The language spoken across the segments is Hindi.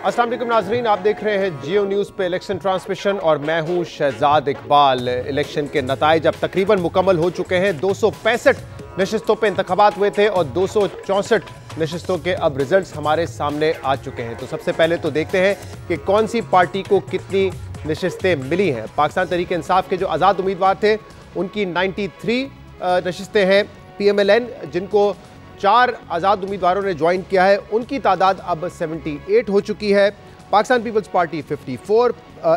अस्सलाम वालेकुम नाजरीन, आप देख रहे हैं जियो न्यूज़ पे इलेक्शन ट्रांसमिशन और मैं हूं शहजाद इकबाल। इलेक्शन के नताइज अब तकरीबन मुकम्मल हो चुके हैं। 265 नशिस्तों पे इंतखाबात हुए थे और 264 नशिस्तों के अब रिजल्ट्स हमारे सामने आ चुके हैं। तो सबसे पहले तो देखते हैं कि कौन सी पार्टी को कितनी नशिस्तें मिली हैं। पाकिस्तान तहरीक इंसाफ के जो आज़ाद उम्मीदवार थे उनकी 93 नशिस्तें हैं। PMLN जिनको 4 आज़ाद उम्मीदवारों ने ज्वाइन किया है उनकी तादाद अब 78 हो चुकी है। पाकिस्तान पीपल्स पार्टी 54,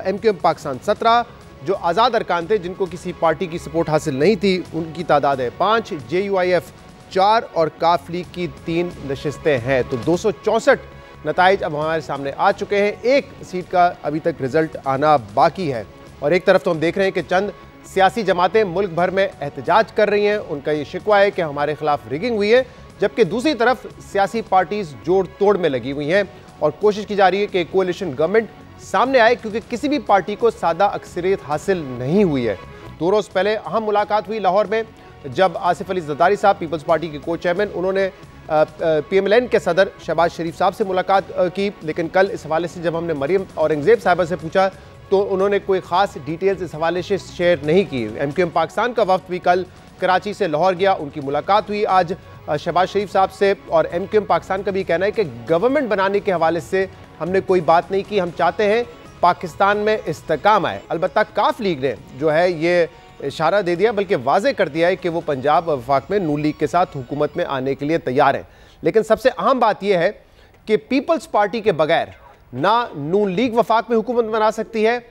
MQM पाकिस्तान 17, जो आज़ाद अरकान थे जिनको किसी पार्टी की सपोर्ट हासिल नहीं थी उनकी तादाद है 5, JUIF 4 और काफ लीग की 3 नशिस्तें हैं। तो 264 नताइज अब हमारे सामने आ चुके हैं। एक सीट का अभी तक रिजल्ट आना बाकी है। और एक तरफ तो हम देख रहे हैं कि चंद सियासी जमातें मुल्क भर में एहतजाज कर रही हैं। उनका ये शिकवा है कि हमारे खिलाफ रिगिंग हुई है, जबकि दूसरी तरफ सियासी पार्टीज जोड़ तोड़ में लगी हुई हैं और कोशिश की जा रही है कि कोalition गवर्नमेंट सामने आए, क्योंकि किसी भी पार्टी को सादा अक्सरियत हासिल नहीं हुई है। 2 रोज़ पहले अहम मुलाकात हुई लाहौर में, जब आसिफ अली जरदारी साहब पीपल्स पार्टी के को चेयरमैन उन्होंने PMLN के सदर शहबाज शरीफ साहब से मुलाकात की। लेकिन कल इस हवाले से जब हमने मरीम औरंगजेब साहिबा से पूछा तो उन्होंने कोई ख़ास डिटेल्स इस हवाले से शेयर नहीं की। MQM पाकिस्तान का वफ्द भी कल कराची से लाहौर गया, उनकी मुलाकात हुई आज शहबाज शरीफ साहब से। और MQM पाकिस्तान का भी कहना है कि गवर्नमेंट बनाने के हवाले से हमने कोई बात नहीं की, हम चाहते हैं पाकिस्तान में इस्तेकाम आए। अलबत्ता काफ लीग ने जो है ये इशारा दे दिया, बल्कि वाज़े कर दिया है कि वो पंजाब वफाक में नून लीग के साथ हुकूमत में आने के लिए तैयार है। लेकिन सबसे अहम बात यह है कि पीपल्स पार्टी के बगैर ना नून लीग वफाक में हुकूमत बना सकती है,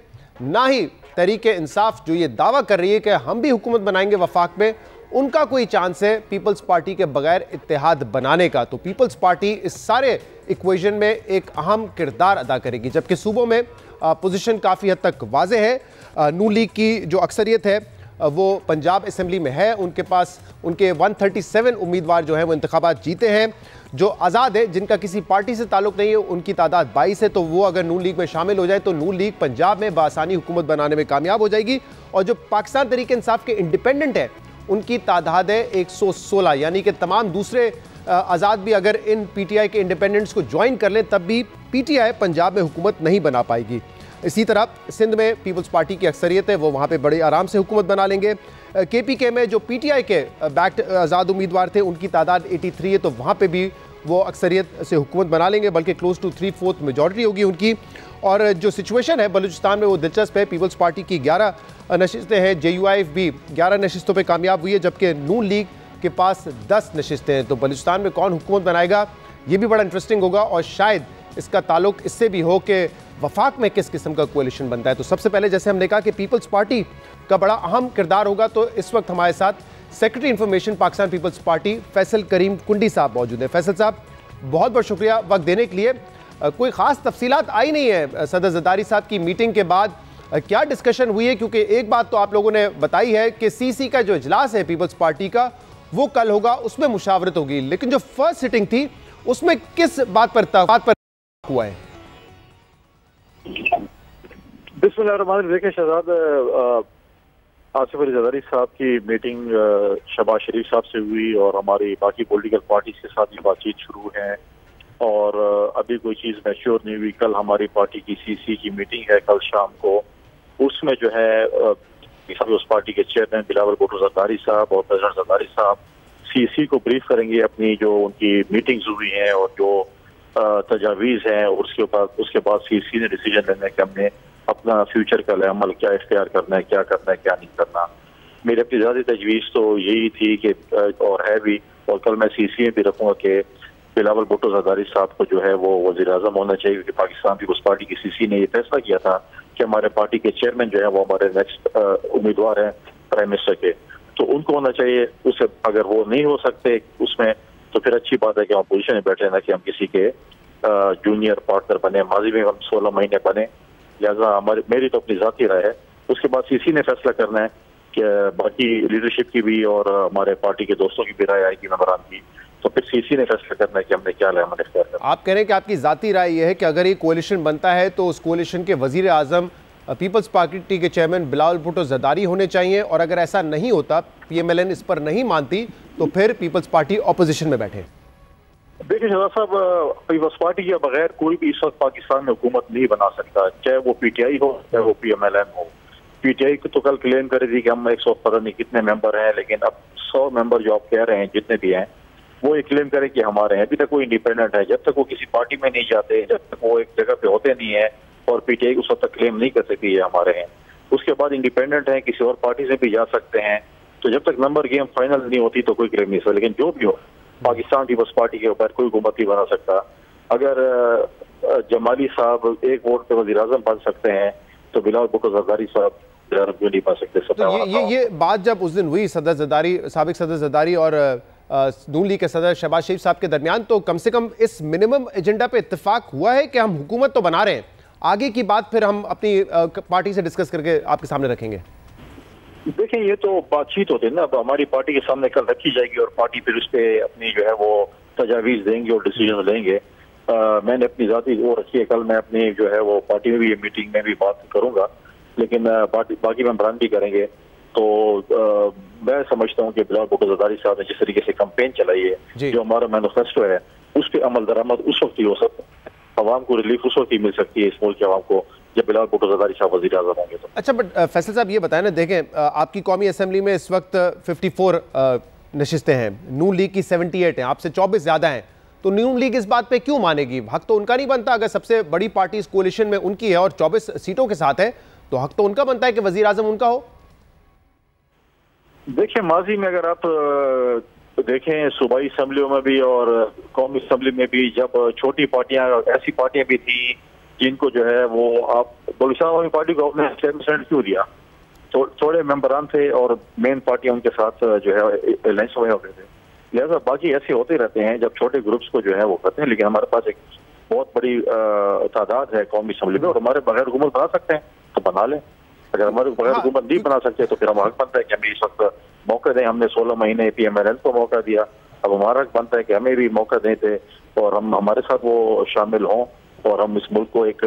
ना ही तहरीक इंसाफ जो ये दावा कर रही है कि हम भी हुकूमत बनाएंगे वफाक में, उनका कोई चांस है पीपल्स पार्टी के बगैर इत्तेहाद बनाने का। तो पीपल्स पार्टी इस सारे इक्वेशन में एक अहम किरदार अदा करेगी, जबकि सूबों में पोजीशन काफ़ी हद तक वाज़े है। नून लीग की जो अक्सरियत है वो पंजाब असम्बली में है, उनके पास उनके 137 उम्मीदवार जो हैं वो इंतखाबात जीते हैं। जो आज़ाद है जिनका किसी पार्टी से ताल्लुक़ नहीं है उनकी तादाद 22 है। तो वो अगर नून लीग में शामिल हो जाए तो नून लीग पंजाब में बआसानी हुकूमत बनाने में कामयाब हो जाएगी। और जो पाकिस्तान तहरीक इंसाफ के इंडिपेंडेंट है उनकी तादाद है 116, यानी कि तमाम दूसरे आज़ाद भी अगर इन PTI के इंडिपेंडेंट्स को ज्वाइन कर लें तब भी PTI पंजाब में हुकूमत नहीं बना पाएगी। इसी तरह सिंध में पीपल्स पार्टी की अक्सरियत है, वो वहाँ पे बड़े आराम से हुकूमत बना लेंगे। KPK में जो PTI के बैक्ड आज़ाद उम्मीदवार थे उनकी तादाद 83 है, तो वहाँ पे भी वो अक्सरियत से हुकूमत बना लेंगे, बल्कि क्लोज टू 3/4 मेजॉरिटी होगी उनकी। और जो सिचुएशन है बलूचिस्तान में वो दिलचस्प है। पीपल्स पार्टी की 11 नशिस्तें हैं, JUIF भी 11 नशिस्तों पर कामयाब हुई है, जबकि नून लीग के पास 10 नशिस्तें हैं। तो बलूचिस्तान में कौन हुकूमत बनाएगा ये भी बड़ा इंटरेस्टिंग होगा, और शायद इसका ताल्लुक इससे भी हो कि वफाक में किस किस्म का कोalition बनता है। तो सबसे पहले जैसे हमने कहा कि पीपल्स पार्टी का बड़ा अहम किरदार होगा, तो इस वक्त हमारे साथ secretary information Pakistan peoples Party Faisal Karim Kundi sahab मौजूद हैं। फैसल साहब, बहुत बहुत शुक्रिया वक्त देने के लिए। कोई ख़ास तफसीलात आई नहीं है सदर जरदारी साहब की मीटिंग के बाद, क्या डिस्कशन हुई है? क्योंकि एक बात तो आप लोगों ने बताई है कि CC का जो इजलास है पीपल्स पार्टी का वो कल होगा, उसमें मुशावरत होगी, लेकिन जो फर्स्ट सिटिंग थी उसमें किस बात पर हुआ है? बिस्मिल्लाहिर्रहमानिर्रहीम। देखिए शहजाद, आसिफ अली जरदारी साहब की मीटिंग शहबाज शरीफ साहब से हुई और हमारी बाकी पॉलिटिकल पार्टीज के साथ भी बातचीत शुरू है, और अभी कोई चीज़ मैच्योर नहीं हुई। कल हमारी पार्टी की CC की मीटिंग है कल शाम को, उसमें जो है उस पार्टी के चेयरमैन बिलावल भुट्टो जरदारी साहब और प्रेसिडेंट जरदारी साहब CC को ब्रीफ करेंगे अपनी जो उनकी मीटिंग्स हुई हैं और जो तजावीज़ हैं, और उसके बाद CC ने डिसीजन लेना है कि हमने अपना फ्यूचर का अमल क्या इख्तियार करना है, क्या करना है, क्या नहीं करना। मेरी अपनी ज़्यादा तजवीज़ तो यही थी कि और है भी, और कल मैं CC में भी रखूँगा कि बिलावल भुट्टो जरदारी साहब को जो है वो वज़ीर-ए-आज़म होना चाहिए, क्योंकि पाकिस्तान पीपल्स पार्टी की CC ने ये फैसला किया था कि हमारे पार्टी के चेयरमैन जो है वो हमारे नेक्स्ट उम्मीदवार हैं प्राइम मिनिस्टर के, तो उनको होना चाहिए। उसे अगर वो नहीं हो सकते उसमें, तो फिर अच्छी बात है कि हम पोजीशन में बैठे ना कि हम किसी के जूनियर पार्टनर बने। माजी में हम 16 महीने बने, लिहाजा मेरी तो अपनी ज़ाती राय है। उसके बाद CC ने फैसला करना है कि बाकी लीडरशिप की भी और हमारे पार्टी के दोस्तों की भी राय आएगी, मेंबरान की, तो फिर CC ने फैसला करना है कि हमने क्या अमल इख्तियार करना। आप कह रहे हैं कि आपकी ज़ाती राय यह है कि अगर ये कोalition बनता है तो उस कोalition के वज़ीर आज़म पीपल्स पार्टी के चेयरमैन बिलावल भुट्टो जरदारी होने चाहिए, और अगर ऐसा नहीं होता, PMLN इस पर नहीं मानती, तो फिर पीपल्स पार्टी ऑपोजिशन में बैठे। देखिए शहजाद साहब, पीपल्स पार्टी के बगैर कोई भी इस वक्त पाकिस्तान में हुकूमत नहीं बना सकता, चाहे वो पीटीआई हो चाहे वो PMLN हो। पीटीआई तो कल क्लेम कर रही थी कि हम 100 पता नहीं कितने मेंबर हैं, लेकिन अब 100 मेंबर जो आप कह रहे हैं जितने भी हैं वो ये क्लेम करें कि हमारे हैं। अभी तक वो इंडिपेंडेंट है, जब तक वो किसी पार्टी में नहीं जाते, जब तक वो एक जगह पे होते नहीं है और पीटीआई उस वक्त तक क्लेम नहीं कर सकती है हमारे हैं। उसके बाद इंडिपेंडेंट है, किसी और पार्टी से भी जा सकते हैं। तो जब तक मेंबर गेम फाइनल नहीं होती तो कोई क्लेम नहीं सकता। लेकिन जो भी हो, पाकिस्तान पीपल्स पार्टी के ऊपर कोई हुकूमत नहीं बना सकता। अगर जमाली साहब एक वोट पे वज़ीर आज़म बन सकते हैं तो बिलावल भुट्टो ज़रदारी साहब क्यों नहीं बन सकते? तो ये बात जब उस दिन हुई सदर ज़रदारी, साबिक सदर ज़रदारी और नून लीग के सदर शहबाज शरीफ साहब के दरमियान, तो कम से कम इस मिनिमम एजेंडा पे इत्तेफाक हुआ है कि हम हुकूमत तो बना रहे हैं, आगे की बात फिर हम अपनी पार्टी से डिस्कस करके आपके सामने रखेंगे। देखिए ये तो बातचीत होती है ना, अब हमारी पार्टी के सामने कल रखी जाएगी और पार्टी फिर उस पर अपनी जो है वो तजावीज़ देंगे और डिसीजन लेंगे। मैंने अपनी ज़ाती वो रखी है, कल मैं अपनी जो है वो पार्टी में भी मीटिंग में भी बात करूंगा, लेकिन बाकी मेंबरान भी करेंगे। तो मैं समझता हूँ कि बिलावल भुट्टो ज़रदारी साहब ने जिस तरीके से कैंपेन चलाई है, जो हमारा मैनिफेस्टो है, उस पर अमल दरामद उस वक्त ही हो सकता है, आवाम को रिलीफ उस वक्त ही मिल सकती है, इस मुल्क के आवाम को, जब बिलावल भुट्टो ज़रदारी साहब वज़ीर आज़म होंगे। तो अच्छा, बट फैसल साहब ये बताएं ना, देखें आपकी कौमी असम्बली में इस वक्त 54 नशिस्तें हैं, नून लीग की 78 हैं, आपसे 24 ज़्यादा हैं, तो नून लीग इस बात पे क्यों मानेगी? हक तो उनका नहीं बनता? अगर सबसे बड़ी पार्टी इस कोलिशन में उनकी है और 24 सीटों के साथ है, तो हक तो उनका बनता है कि वज़ीर आज़म उनका हो। देखिए माजी में अगर आप देखें सूबाई असम्बलियों में भी और कौमी असम्बली में भी, जब छोटी पार्टियां, ऐसी पार्टियां भी थी जिनको जो है वो आप बलूचिस्तान पार्टी को आपने 7% क्यों दिया? थोड़े मेंबरान थे और मेन पार्टियां उनके साथ जो है अलायंस में होते थे, लिहाजा बाकी ऐसे होते रहते हैं जब छोटे ग्रुप्स को जो है वो करते हैं। लेकिन हमारे पास एक बहुत बड़ी तादाद है कौमी असम्बली में और हमारे बगैर हुकूमत बना सकते हैं तो बना लें। अगर हमारे बगैर हुकूमत नहीं बना सकते तो फिर हम हक बनता है कि हमें इस वक्त मौका दें। हमने 16 महीने PMLN को मौका दिया, अब हमारा हक बनता है कि हमें भी मौका दें थे और हम हमारे साथ वो शामिल हों और हम इस मुल्क को एक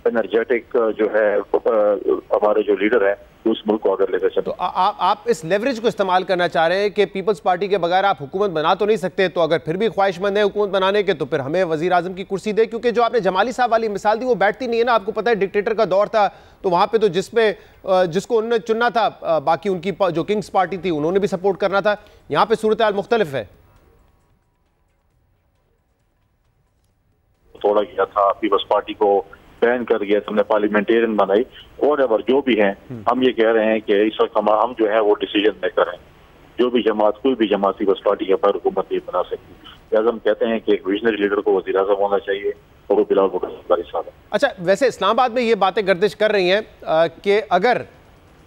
एनर्जेटिक जो है हमारे जो लीडर हैं उस मुल्क को अगर लेकर चले। तो आप इस लेवरेज को इस्तेमाल करना चाह रहे हैं कि पीपल्स पार्टी के बगैर आप हुकूमत बना तो नहीं सकते, तो अगर फिर भी ख्वाहिशमंद है हुकूमत बनाने के तो फिर हमें वजीर आजम की कुर्सी दे, क्योंकि जो आपने जमाली साहब वाली मिसाल दी वो बैठती नहीं है ना। आपको पता है डिक्टेटर का दौर था, तो वहां पे तो जिसको उन्होंने चुनना था, बाकी उनकी जो किंग्स पार्टी थी उन्होंने भी सपोर्ट करना था। यहाँ पे सूरत हाल मुख्तलिफ है। तोड़ा गया था, पीपल्स पार्टी को बैन कर दिया, हमने पार्लियामेंटेरियन बनाई और अगर जो भी हैं, हम ये कह रहे हैं कि इस वक्त हम जो है वो डिसीजन मेकर हैं। जो भी जमात, कोई भी जमात पीपल्स पार्टी के ऊपर हुकूमत नहीं बना सकती, लिहाजा हम कहते हैं कि एक विजनरी लीडर को वज़ीर आज़म होना चाहिए और वो बिलावल भुट्टो ज़रदारी साहब है। अच्छा, वैसे इस्लामाबाद में ये बातें गर्दिश कर रही हैं कि अगर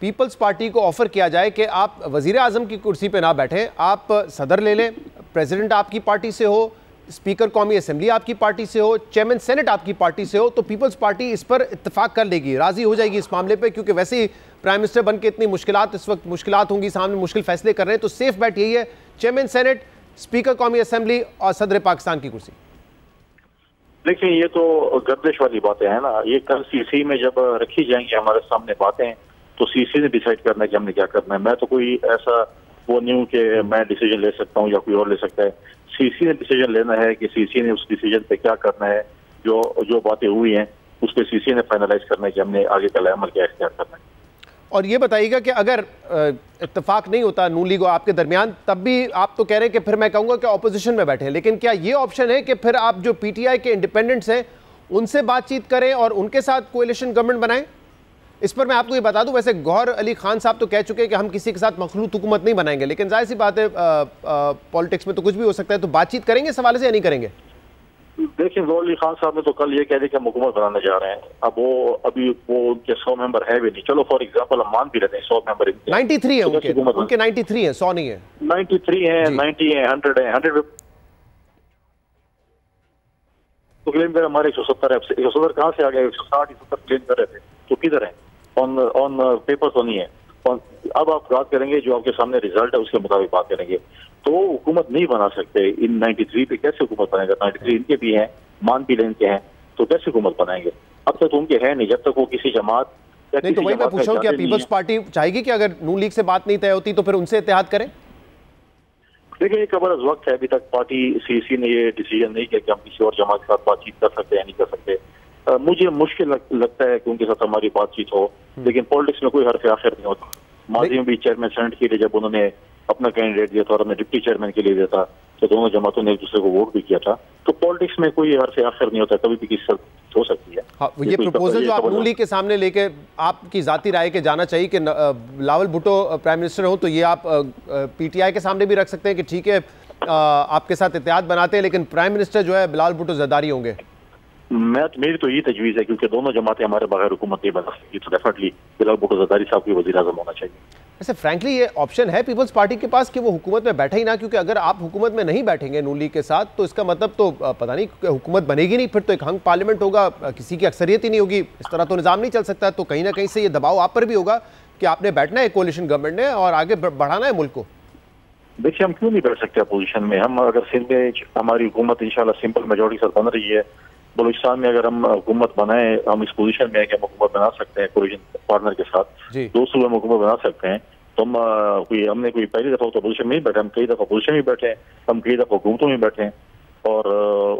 पीपल्स पार्टी को ऑफर किया जाए कि आप वज़ीर आज़म की कुर्सी पे ना बैठें, आप सदर ले लें, प्रेसिडेंट आपकी पार्टी से हो, स्पीकर कौमी असम्बली आपकी पार्टी से हो, चेयरमैन सेनेट आपकी पार्टी से हो, तो पीपल्स पार्टी इस पर इत्तेफाक कर लेगी, राजी हो जाएगी इस मामले पे, क्योंकि वैसे ही प्राइम मिनिस्टर बन के इतनी मुश्किलात इस वक्त मुश्किलात होंगी, सामने मुश्किल फैसले कर रहे हैं, तो सेफ बैट यही है चेयरमैन सेनेट, स्पीकर कौमी असम्बली और सदर पाकिस्तान की कुर्सी। देखिए ये तो गर्दिश वाली बातें हैं ना, ये कल CC में जब रखी जाएंगी हमारे सामने बातें, तो CC ने डिसाइड करना है कि हमने क्या करना है। मैं तो कोई ऐसा वो नहीं हूँ कि मैं डिसीजन ले सकता हूँ या कोई और ले सकता है। CC ने डिसीजन लेना है कि CC ने उस डिसीजन पे क्या करना है, जो बातें हुई हैं उस पर CC ने फाइनलाइज करना है कि हमने आगे का अमल क्या इख्तियार करना है। और ये बताइएगा कि अगर इत्तेफाक नहीं होता नून लीग और आपके दरमियान, तब भी आप तो कह रहे हैं कि फिर मैं कहूँगा कि ऑपोजिशन में बैठे, लेकिन क्या ये ऑप्शन है कि फिर आप जो PTI के इंडिपेंडेंट्स हैं उनसे बातचीत करें और उनके साथ कोएलिशन गवर्नमेंट बनाएं? इस पर मैं आपको ये बता दूं, वैसे गौहर अली खान साहब तो कह चुके हैं कि हम किसी के साथ मखलूत हुकूमत नहीं बनाएंगे, लेकिन जाहिर सी बात है पॉलिटिक्स में तो कुछ भी हो सकता है, तो बातचीत करेंगे इस हवाले से या नहीं करेंगे? देखिए गौहर अली खान साहब ने तो कल ये कह दिया कि हम हुकूमत बनाने जा रहे हैं। अब वो उनके 100 मेंबर है भी नहीं, चलो फॉर एग्जांपल हम मान भी लेते हैं 100 मेंबर 93 है उनके 93 है, 100 नहीं है, 93 है, 90 है, 100 है, 100 तो क्लेम कर हमारे 170 है। 170 कहाँ से आ गए? 160 170 क्लेम कर रहे थे, तो किधर है? ऑन पेपर तो नहीं है। अब आप बात करेंगे जो आपके सामने रिजल्ट है उसके मुताबिक बात करेंगे, तो हुकूमत नहीं बना सकते। इन 93 पे कैसे हुकूमत बनाएगा? 93 इनके भी हैं, मान भी लेन के हैं, तो कैसे हुकूमत बनाएंगे? अब तक तो उनके है नहीं, जब तक वो किसी जमात नहीं। तो वही मैं पूछ रहा हूँ, क्या पीपल्स पार्टी चाहेगी कि अगर नून लीग से बात नहीं तय होती तो फिर उनसे इत्तेहाद करें? देखिए, ये खबर वक्त है, अभी तक पार्टी सीसी ने ये डिसीजन नहीं किया कि हम किसी और जमात के साथ बातचीत कर सकते हैं या नहीं कर सकते। मुझे मुश्किल लगता है कि उनके साथ हमारी बातचीत हो, लेकिन पॉलिटिक्स में कोई हर्फ आखिर नहीं होता। माजी में भी चेयरमैन सेनेट के लिए जब उन्होंने अपना कैंडिडेट दिया था और हमने डिप्टी चेयरमैन के लिए दिया था, तो दोनों जमातों ने एक दूसरे को वोट भी किया था। तो पॉलिटिक्स में कोई हर्फ आखिर नहीं होता, कभी भी किसी साथ हो सकती है। हाँ, ये प्रपोजल जो आप नून लीग के सामने लेके आपकी जाती राय के जाना चाहिए कि बिलावल भुट्टो प्राइम मिनिस्टर हो, तो ये आप पीटीआई के सामने भी रख सकते हैं कि ठीक है आपके साथ इत्तेहाद बनाते हैं, लेकिन प्राइम मिनिस्टर जो है बिलावल भुट्टो जरदारी होंगे। मेरी तो ये तजवीज़ है, क्योंकि दोनों जमातें हमारे बगैर हुकूमत नहीं बना सकती, तो डेफिनेटली बिलावल भुट्टो जरदारी साहब की वज़ीर आज़म होना चाहिए। वैसे फ्रैंकली ये ऑप्शन है पीपल्स पार्टी के पास कि वो हुकूमत में बैठे ही ना, क्योंकि अगर आप हुकूमत में नहीं बैठेंगे नून लीग के साथ तो इसका मतलब तो पता नहीं हुकूमत बनेगी नहीं, फिर तो एक हंग पार्लियामेंट होगा, किसी की अक्सरियत ही नहीं होगी, इस तरह तो निज़ाम नहीं चल सकता। तो कहीं ना कहीं से ये दबाव आप पर भी होगा कि आपने बैठना है कोalition गवर्नमेंट ने और आगे बढ़ाना है मुल्क को। देखिए, हम क्यों नहीं बैठ सकते अपोजिशन में? हम अगर सिंध में हमारी हुकूमत इंशाल्लाह सिंपल मेजोरिटी के साथ बन रही है, बलूचिस्तान में अगर हम हुकूमत बनाए, हम इस पोजीशन में है कि हम हुकूमत बना सकते हैं कोलिशन पार्टनर के साथ, दो सूबे में हुकूमत बना सकते हैं, तो हम हमने कोई पहली दफा तो अपोजिशन में ही बैठे, हम कई दफा अपोजिशन में बैठे हैं, हम कई दफा हुकूमतों में बैठे हैं। और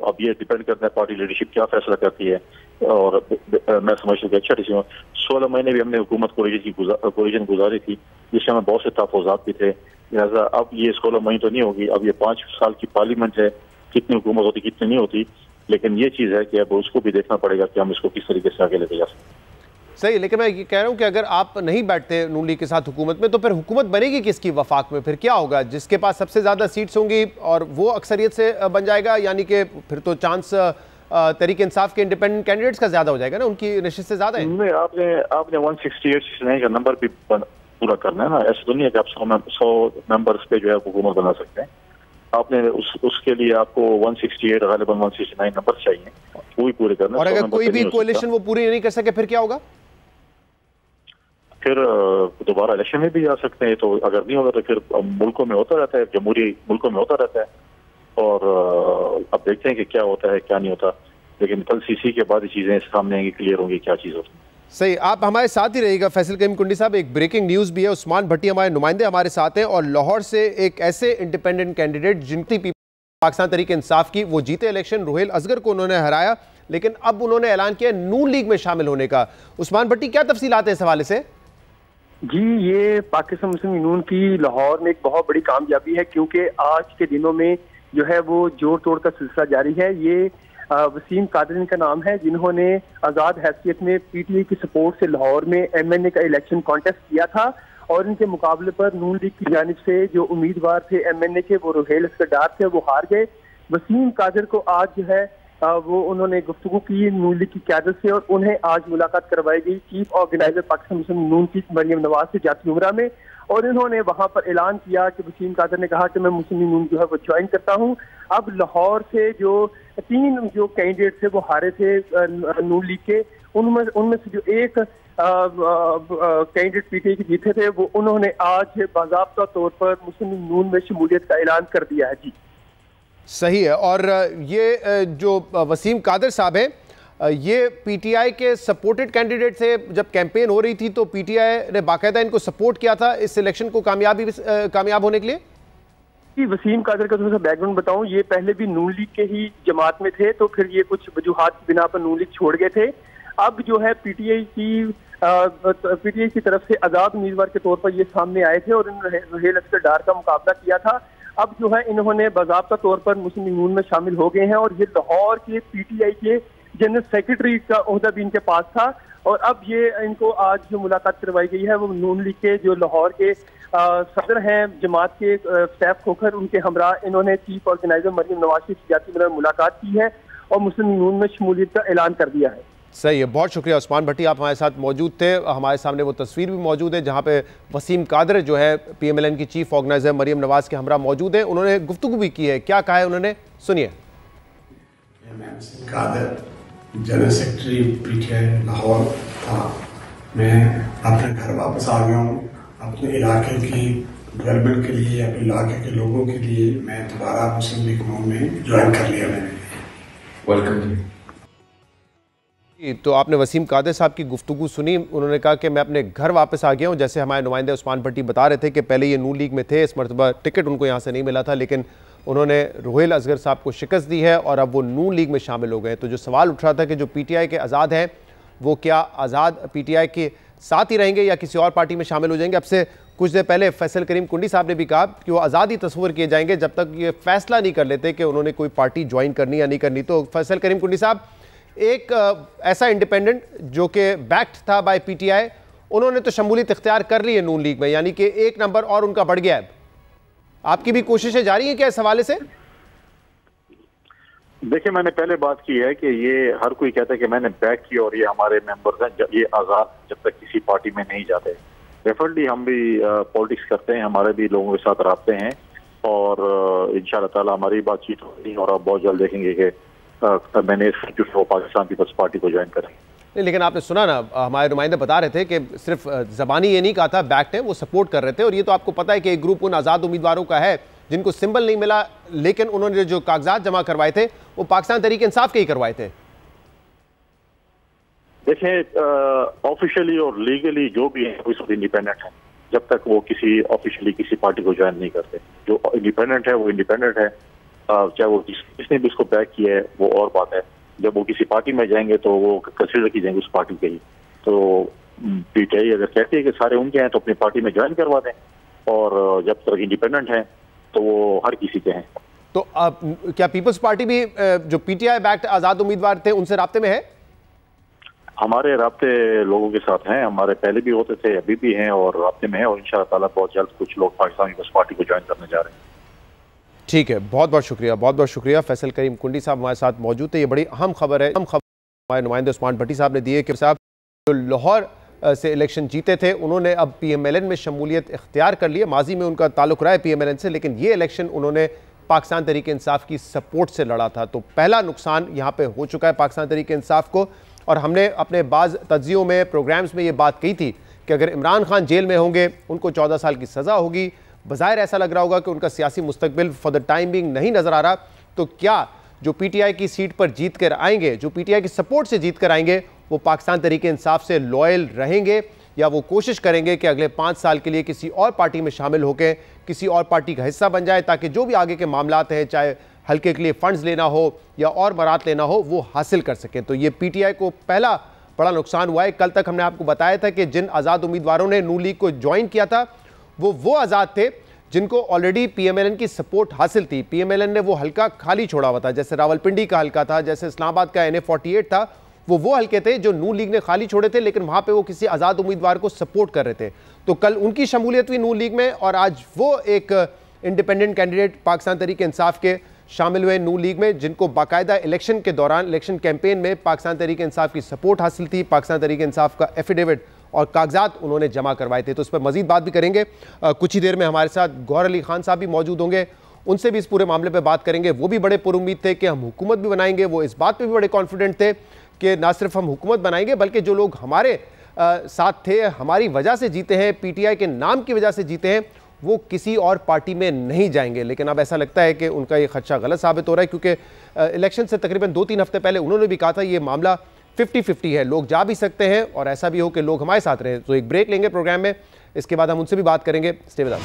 अब ये डिपेंड करता है पार्टी लीडरशिप क्या फैसला करती है। और मैं समझता हूँ कि अच्छा डिसीजन। 16 महीने भी हमने हुकूमत कोलिशन गुजारी थी, जिससे हमें बहुत से तहफ़्फ़ुज़ात भी थे। लिहाजा अब ये 16 महीने तो नहीं होगी, अब ये 5 साल की पार्लियामेंट है, कितनी हुकूमत होती कितनी नहीं होती, लेकिन ये चीज़ है कि अब उसको भी देखना पड़ेगा कि हम इसको किस तरीके से आगे लेके जा सकते हैं। सही, लेकिन मैं ये कह रहा हूँ कि अगर आप नहीं बैठते नून लीग के साथ हुकूमत में, तो फिर हुकूमत बनेगी किसकी वफाक में? फिर क्या होगा? जिसके पास सबसे ज़्यादा सीट्स होंगी और वो अक्सरियत से बन जाएगा, यानी कि फिर तो चांस तहरीक इंसाफ के इंडिपेंडेंट कैंडिडेट्स का ज़्यादा हो जाएगा ना, उनकी नशिस्त से ज़्यादा है। नहीं, आपने 168 का नंबर भी पूरा करना है ना। ऐसा तो नहीं है कि आप 100 मेंबर्स पे जो है हुकूमत बना सकते हैं। आपने उसके लिए आपको 168 गालिबन 169 नंबर चाहिए, वो भी पूरे करना। और अगर कोई भी कोलिशन वो पूरी नहीं कर सके फिर क्या होगा? फिर दोबारा इलेक्शन में भी जा सकते हैं। तो अगर नहीं होगा तो फिर मुल्कों में होता रहता है, जमहूरी मुल्कों में होता रहता है। और अब देखते हैं कि क्या होता है क्या नहीं होता, लेकिन कल सीसी के बाद ये चीज़ें सामने आएंगी, क्लियर होंगी क्या चीज़ होती है। सही, आप हमारे साथ ही रहिएगा। फैसल करीम कुंडी साहब, एक ब्रेकिंग न्यूज़ भी है, उस्मान भट्टी हमारे नुमाइंदे हमारे साथ हैं और लाहौर से एक ऐसे इंडिपेंडेंट कैंडिडेट जिनकी पाकिस्तान तहरीक इंसाफ की, वो जीते इलेक्शन, रुहेल असगर को उन्होंने हराया, लेकिन अब उन्होंने ऐलान किया नून लीग में शामिल होने का। उस्मान भट्टी, क्या तफसीलात है इस हवाले से? जी, ये पाकिस्तान मुस्लिम यूनियन की लाहौर में एक बहुत बड़ी कामयाबी है, क्योंकि आज के दिनों में जो है वो जोड़ तोड़ का सिलसिला जारी है। ये वसीम कादरी का नाम है, जिन्होंने आज़ाद हैसियत में पीटीआई की सपोर्ट से लाहौर में एमएनए का इलेक्शन कॉन्टेस्ट किया था और इनके मुकाबले पर नून लीग की जानिब से जो उम्मीदवार थे एमएनए के, वो रुहेल असगर थे, वो हार गए। वसीम कादर को आज जो है वो उन्होंने गुफ्तगू की नून लीग की क़यादत से और उन्हें आज मुलाकात करवाई गई चीफ ऑर्गेनाइजर पाकिस्तान मुस्लिम नून की मरियम नवाज से जाती उमरा में, और इन्होंने वहां पर ऐलान किया कि वसीम कादर ने कहा कि मैं मुस्लिम नून जो है वो ज्वाइन करता हूं। अब लाहौर से जो 3 जो कैंडिडेट थे वो हारे थे नून लीग के, उनमें से जो एक कैंडिडेट पीटीआई के जीते थे, वो उन्होंने आज बाज़ाब्ता तौर पर मुस्लिम नून में शमूलियत का ऐलान कर दिया है। जी सही है। और ये जो वसीम कादर साहब हैं, ये पीटीआई के सपोर्टेड कैंडिडेट थे। जब कैंपेन हो रही थी तो पीटीआई ने बाकायदा इनको सपोर्ट किया था इस इलेक्शन को कामयाब होने के लिए। वसीम कादर का थोड़ा सा बैकग्राउंड बताऊं, ये पहले भी नून लीग के ही जमात में थे, तो फिर ये कुछ वजूहात की बिना पर नून लीग छोड़ गए थे। अब जो है पीटीआई की तरफ से आज़ाद उम्मीदवार के तौर पर ये सामने आए थे और इन्होंने रुहेल असगर डार का मुकाबला किया था। अब जो है इन्होंने बाज़ाब्ता तौर पर मुस्लिम नून में शामिल हो गए हैं और ये लाहौर के पीटीआई के जनरल सेक्रेटरी का ओहदा भी इनके पास था। और अब ये इनको आज जो मुलाकात करवाई गई है वो नून लीग के जो लाहौर के सदर हैं जमात के सैफ खोखर, उनके हमरा इन्होंने चीफ ऑर्गेनाइजर मरियम नवाज से जाती मुलाकात की है और मुस्लिम नून में शमूलियत का ऐलान कर दिया है। सही है, बहुत शुक्रिया उस्मान भट्टी, आप हमारे साथ मौजूद थे। हमारे सामने वो तस्वीर भी मौजूद है जहाँ पे वसीम कादर जो है पीएमएलएन की चीफ ऑर्गेनाइजर मरियम नवाज के हमरा मौजूद है। उन्होंने गुफ्तगू भी की है, क्या कहा है उन्होंने, सुनिए। Qadir general secretary PTI Lahore था। मैं अपने घर वापस आ गया हूँ। अपने इलाके की डेवलपमेंट के लिए, अपने इलाके के लोगों के लिए मैं दोबारा मुस्लिम लीग में ज्वाइन कर लिया मैंने। वेलकम। तो आपने वसीम कादिर साहब की गुफ्तगू सुनी, उन्होंने कहा कि मैं अपने घर वापस आ गया हूं। जैसे हमारे नुमाइंदे उस्मान भट्टी बता रहे थे कि पहले ये नून लीग में थे, इस मरतबा टिकट उनको यहाँ से नहीं मिला था, लेकिन उन्होंने रुहेल असगर साहब को शिकस्त दी है और अब वो नून लीग में शामिल हो गए। तो जो सवाल उठ रहा था कि जो PTI के आज़ाद हैं वो क्या आज़ाद PTI के साथ ही रहेंगे या किसी और पार्टी में शामिल हो जाएंगे। अब से कुछ देर पहले फैसल करीम कुंडी साहब ने भी कहा कि वो आज़ाद ही तस्वीर किए जाएंगे जब तक ये फैसला नहीं कर लेते कि उन्होंने कोई पार्टी ज्वाइन करनी या नहीं करनी। तो फैसल करीम कुंडी साहब, एक ऐसा इंडिपेंडेंट जो कि बैक्ड था बाय PTI, उन्होंने तो शमूलियत इख्तियार कर ली है नून लीग में, यानी कि एक नंबर और उनका बढ़ गया है। आपकी भी कोशिशें जारी हैं क्या इस हवाले से? देखिए, मैंने पहले बात की है कि ये हर कोई कहता है कि मैंने बैक किया और ये हमारे मेंबर्स हैं, ये आज़ाद जब तक किसी पार्टी में नहीं जाते। डेफिनेटली हम भी पॉलिटिक्स करते हैं, हमारे भी लोगों के साथ रबते हैं और इंशाअल्लाह ताला हमारी बातचीत होगी और आप बहुत जल्द देखेंगे कि मैंने वो पाकिस्तान पीपल्स पार्टी को ज्वाइन करेंगे। नहीं, लेकिन आपने सुना ना, हमारे नुमाइंदे बता रहे थे कि सिर्फ ज़बानी ये नहीं कहा था बैक्ड है, वो सपोर्ट कर रहे थे। और ये तो आपको पता है कि एक ग्रुप उन आज़ाद उम्मीदवारों का है जिनको सिंबल नहीं मिला, लेकिन उन्होंने जो कागजात जमा करवाए थे वो पाकिस्तान तहरीक इंसाफ के ही करवाए थे। देखें, ऑफिशियली और लीगली जो भी है वो सब इंडिपेंडेंट है जब तक वो किसी ऑफिशियली किसी पार्टी को ज्वाइन नहीं करते। जो इंडिपेंडेंट है वो इंडिपेंडेंट है, चाहे वो किसने भी उसको बैक किया है वो और बात है। जब वो किसी पार्टी में जाएंगे तो वो कंसिडर की जाएंगे उस पार्टी के ही। तो PTI अगर कहती है कि सारे उनके हैं तो अपनी पार्टी में ज्वाइन करवा दें, और जब तक इंडिपेंडेंट हैं तो वो हर किसी के हैं। तो क्या पीपल्स पार्टी भी जो PTI बैक्ड आज़ाद उम्मीदवार थे उनसे राब्ते में है? हमारे राब्ते लोगों के साथ हैं, हमारे पहले भी होते थे, अभी भी हैं और राब्ते में हैं, और इंशाअल्लाह ताला बहुत जल्द कुछ लोग पाकिस्तान पीपल्स पार्टी को ज्वाइन करने जा रहे हैं। ठीक है, बहुत बहुत शुक्रिया, बहुत बहुत शुक्रिया। फैसल करीम कुंडी साहब हमारे साथ मौजूद थे। ये बड़ी अहम खबर है, हमारे नुमाइंदे उस्मान भट्टी साहब ने दी है कि साहब जो लाहौर से इलेक्शन जीते थे उन्होंने अब PMLN में शमूलियत इख्तियार कर ली है। माजी में उनका ताल्लुक रहा है PMLN से, लेकिन ये इलेक्शन उन्होंने पाकिस्तान तहरीक इंसाफ की सपोर्ट से लड़ा था। तो पहला नुकसान यहाँ पे हो चुका है पाकिस्तान तहरीक इंसाफ को। और हमने अपने बाज़ तज्जियों में, प्रोग्राम्स में ये बात कही थी कि अगर इमरान खान जेल में होंगे उनको 14 साल की सज़ा होगी। बज़ाहिर ऐसा लग रहा होगा कि उनका सियासी मुस्तकबिल फॉर द टाइम बिंग नहीं नज़र आ रहा। तो क्या जो PTI की सीट पर जीत कर आएंगे, जो PTI की सपोर्ट से जीत कर आएंगे, वो पाकिस्तान तहरीक इंसाफ से लॉयल रहेंगे या वो कोशिश करेंगे कि अगले 5 साल के लिए किसी और पार्टी में शामिल होकर किसी और पार्टी का हिस्सा बन जाए, ताकि जो भी आगे के मामलात हैं, चाहे हल्के के लिए फंड्स लेना हो या और बरात लेना हो, वो हासिल कर सकें। तो ये PTI को पहला बड़ा नुकसान हुआ है। कल तक हमने आपको बताया था कि जिन आज़ाद उम्मीदवारों ने नून लीग को ज्वाइन किया था वो आज़ाद थे जिनको ऑलरेडी PMLN की सपोर्ट हासिल थी। PMLN ने वो हल्का खाली छोड़ा हुआ था, जैसे रावलपिंडी का हल्का था, जैसे इस्लामाबाद का NA48 था, वो हल्के थे जो नून लीग ने खाली छोड़े थे, लेकिन वहाँ पे वो किसी आज़ाद उम्मीदवार को सपोर्ट कर रहे थे। तो कल उनकी शमूलियत हुई नून लीग में और आज वो एक इंडिपेंडेंट कैंडिडेट पाकिस्तान तहरीक इंसाफ के शामिल हुए नून लीग में, जिनको बाकायदा इलेक्शन के दौरान, इलेक्शन कैंपेन में पाकिस्तान तहरीक इंसाफ की सपोर्ट हासिल थी। पाकिस्तान तहरीक इंसाफ का एफिडेविट और कागजात उन्होंने जमा करवाए थे। तो उस पर मजीद बात भी करेंगे। कुछ ही देर में हमारे साथ गौहर अली खान साहब भी मौजूद होंगे, उनसे भी इस पूरे मामले पर बात करेंगे। वो भी बड़े पुरुम्मीद थे कि हम हुकूमत भी बनाएंगे, वो इस बात पर भी बड़े कॉन्फिडेंट थे कि ना सिर्फ हम हुकूमत बनाएंगे बल्कि जो लोग हमारे साथ थे, हमारी वजह से जीते हैं, PTI के नाम की वजह से जीते हैं, वो किसी और पार्टी में नहीं जाएंगे। लेकिन अब ऐसा लगता है कि उनका ये खदशा गलत साबित हो रहा है, क्योंकि इलेक्शन से तकरीबन 2-3 हफ्ते पहले उन्होंने भी कहा था ये मामला 50-50 है, लोग जा भी सकते हैं और ऐसा भी हो कि लोग हमारे साथ रहें। तो एक ब्रेक लेंगे प्रोग्राम में, इसके बाद हम उनसे भी बात करेंगे। Stay with us.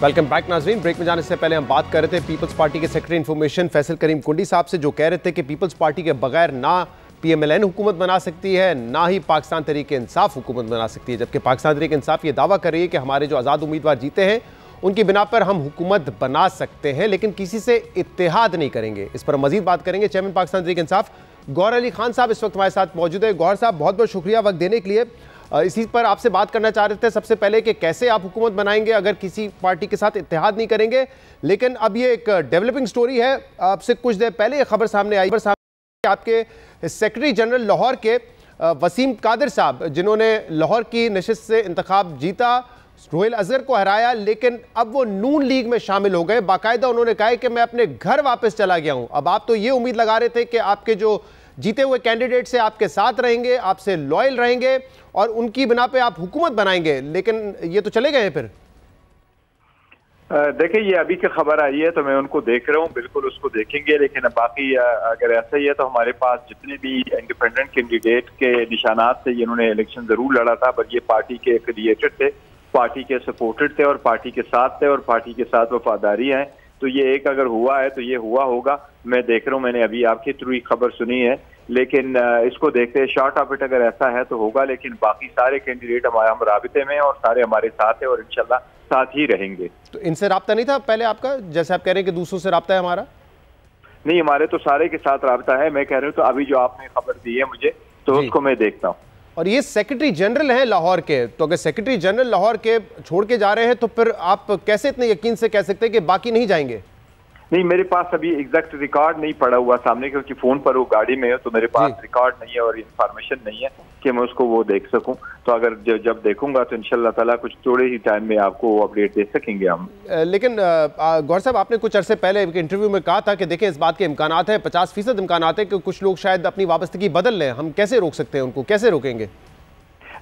Welcome back नाजरीन। ब्रेक में जाने से पहले हम बात कर रहे थे पीपल्स पार्टी के सेक्रेटरी इंफॉर्मेशन फैसल करीम कुंडी साहब से, जो कह रहे थे कि पीपल्स पार्टी के बगैर ना PMLN हुकूमत बना सकती है, ना ही पाकिस्तान तहरीक इंसाफ हुकूमत बना सकती है। जबकि पाकिस्तान तहरीक इंसाफ ये दावा कर रही है कि हमारे जो आज़ाद उम्मीदवार जीते हैं उनकी बिना पर हम हुकूमत बना सकते हैं, लेकिन किसी से इत्तेहाद नहीं करेंगे। इस पर मजीद बात करेंगे। चेयरमैन पाकिस्तान तहरीक इंसाफ गौहर अली खान साहब इस वक्त हमारे साथ मौजूद है। गौहर साहब, बहुत बहुत शुक्रिया वक्त देने के लिए। इसी पर आपसे बात करना चाह रहे थे सबसे पहले कि कैसे आप हुकूमत बनाएंगे अगर किसी पार्टी के साथ इत्तेहाद नहीं करेंगे। लेकिन अब ये एक डेवलपिंग स्टोरी है, आपसे कुछ देर पहले ये खबर सामने आई, आपके सेक्रेटरी जनरल लाहौर के वसीम कादिर साहब, जिन्होंने लाहौर की नशिस्त से इंतखाब जीता, रुहेल असगर को हराया, लेकिन अब वो नून लीग में शामिल हो गए। बाकायदा उन्होंने कहा कि मैं अपने घर वापस चला गया हूं। अब आप तो ये उम्मीद लगा रहे थे कि आपके जो जीते हुए कैंडिडेट से आपके साथ रहेंगे, आपसे लॉयल रहेंगे और उनकी बिना पे आप हुकूमत बनाएंगे, लेकिन ये तो चले गए हैं फिर। देखिए, ये अभी की खबर आई है तो मैं उनको देख रहा हूँ, बिल्कुल उसको देखेंगे। लेकिन बाकी अगर ऐसा ही है तो हमारे पास जितने भी इंडिपेंडेंट कैंडिडेट के निशानात थे, जिन्होंने इलेक्शन जरूर लड़ा था, बट ये पार्टी के एफिलिएटेड थे, पार्टी के सपोर्टेड थे और पार्टी के साथ थे और पार्टी के साथ वफादारी है, तो ये एक अगर हुआ है तो ये हुआ होगा। मैं देख रहा हूँ, मैंने अभी आपके थ्रू ही खबर सुनी है, लेकिन इसको देखते हैं शॉर्ट ऑफ इट अगर ऐसा है तो होगा। लेकिन बाकी सारे कैंडिडेट हम राबिते में और सारे हमारे साथ है और इंशाल्लाह साथ ही रहेंगे। तो इनसे राब्ता नहीं था पहले आपका, जैसे आप कह रहे हैं कि दूसरों से राब्ता है हमारा? नहीं, हमारे तो सारे के साथ राब्ता है। मैं कह रहा हूँ तो अभी जो आपने खबर दी है मुझे, तो उसको मैं देखता हूँ। और ये सेक्रेटरी जनरल हैं लाहौर के, तो अगर सेक्रेटरी जनरल लाहौर के छोड़ के जा रहे हैं तो फिर आप कैसे इतने यकीन से कह सकते हैं कि बाकी नहीं जाएंगे? नहीं, मेरे पास अभी एग्जैक्ट रिकॉर्ड नहीं पड़ा हुआ सामने, क्योंकि फोन पर वो गाड़ी में है, तो मेरे पास रिकॉर्ड नहीं है और इंफॉर्मेशन नहीं है कि मैं उसको वो देख सकूं। तो अगर जब देखूंगा तो इंशाल्लाह ताला कुछ थोड़े ही टाइम में आपको अपडेट दे सकेंगे हम। लेकिन गौर साहब, आपने कुछ अरसे पहले एक इंटरव्यू में कहा था कि देखें, इस बात के इम्कानात है, 50% इम्कानात है कि कुछ लोग शायद अपनी वापस्तगी बदल लें। हम कैसे रोक सकते हैं उनको, कैसे रोकेंगे?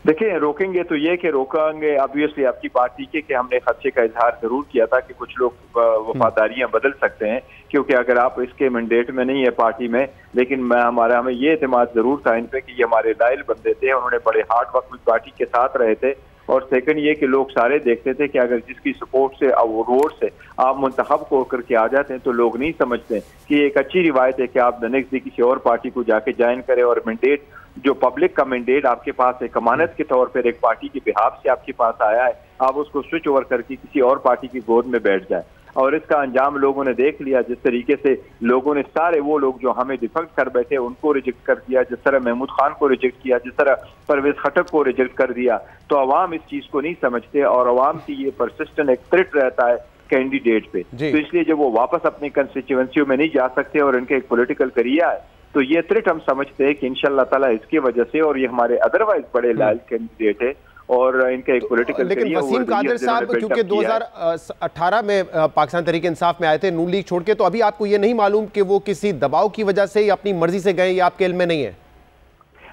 देखिए, रोकेंगे तो ये कि रोकेंगे ऑब्वियसली आपकी बात ठीक है कि हमने खदशे का इजहार जरूर किया था कि कुछ लोग वफादारियां बदल सकते हैं, क्योंकि अगर आप इसके मैंडेट में नहीं है पार्टी में, लेकिन हमें ये एतमाद जरूर था इन पे कि ये हमारे लायल बंदे थे, उन्होंने बड़े हार्ड वर्क में पार्टी के साथ रहे थे। और सेकंड ये कि लोग सारे देखते थे कि अगर जिसकी सपोर्ट से वोट से आप मुंतखब होकर के आ जाते हैं तो लोग नहीं समझते कि एक अच्छी रिवायत है कि आप द नेक्स्ट डे किसी और पार्टी को जाके ज्वाइन करें और मैंडेट जो पब्लिक का मैंडेट आपके पास एक अमानत के तौर पर एक पार्टी के बिहाफ से आपके पास आया है, आप उसको स्विच ओवर करके किसी और पार्टी की गोद में बैठ जाए। और इसका अंजाम लोगों ने देख लिया, जिस तरीके से लोगों ने सारे वो लोग जो हमें डिफेक्ट कर बैठे उनको रिजेक्ट कर दिया, जिस तरह महमूद खान को रिजेक्ट किया, जिस तरह परवेज खटक को रिजेक्ट कर दिया, तो अवाम इस चीज को नहीं समझते और अवाम की ये परसिस्टेंट एक थ्रेट रहता है कैंडिडेट पे। तो इसलिए जब वो वापस अपनी कंस्टिट्यूएंसियों में नहीं जा सकते और इनके एक पॉलिटिकल करियर है, तो ये थ्रेट हम समझते हैं कि इंशाल्लाह ताला इसकी वजह से, और ये हमारे अदरवाइज बड़े लायल कैंडिडेट है और इनका एक पॉलिटिकल। लेकिन वसीम कादिर साहब क्योंकि 2018 में पाकिस्तान तहरीक इंसाफ में आए थे नून लीग छोड़ के, तो अभी आपको ये नहीं मालूम कि वो किसी दबाव की वजह से या अपनी मर्जी से गए, या आपके इल्म में नहीं है?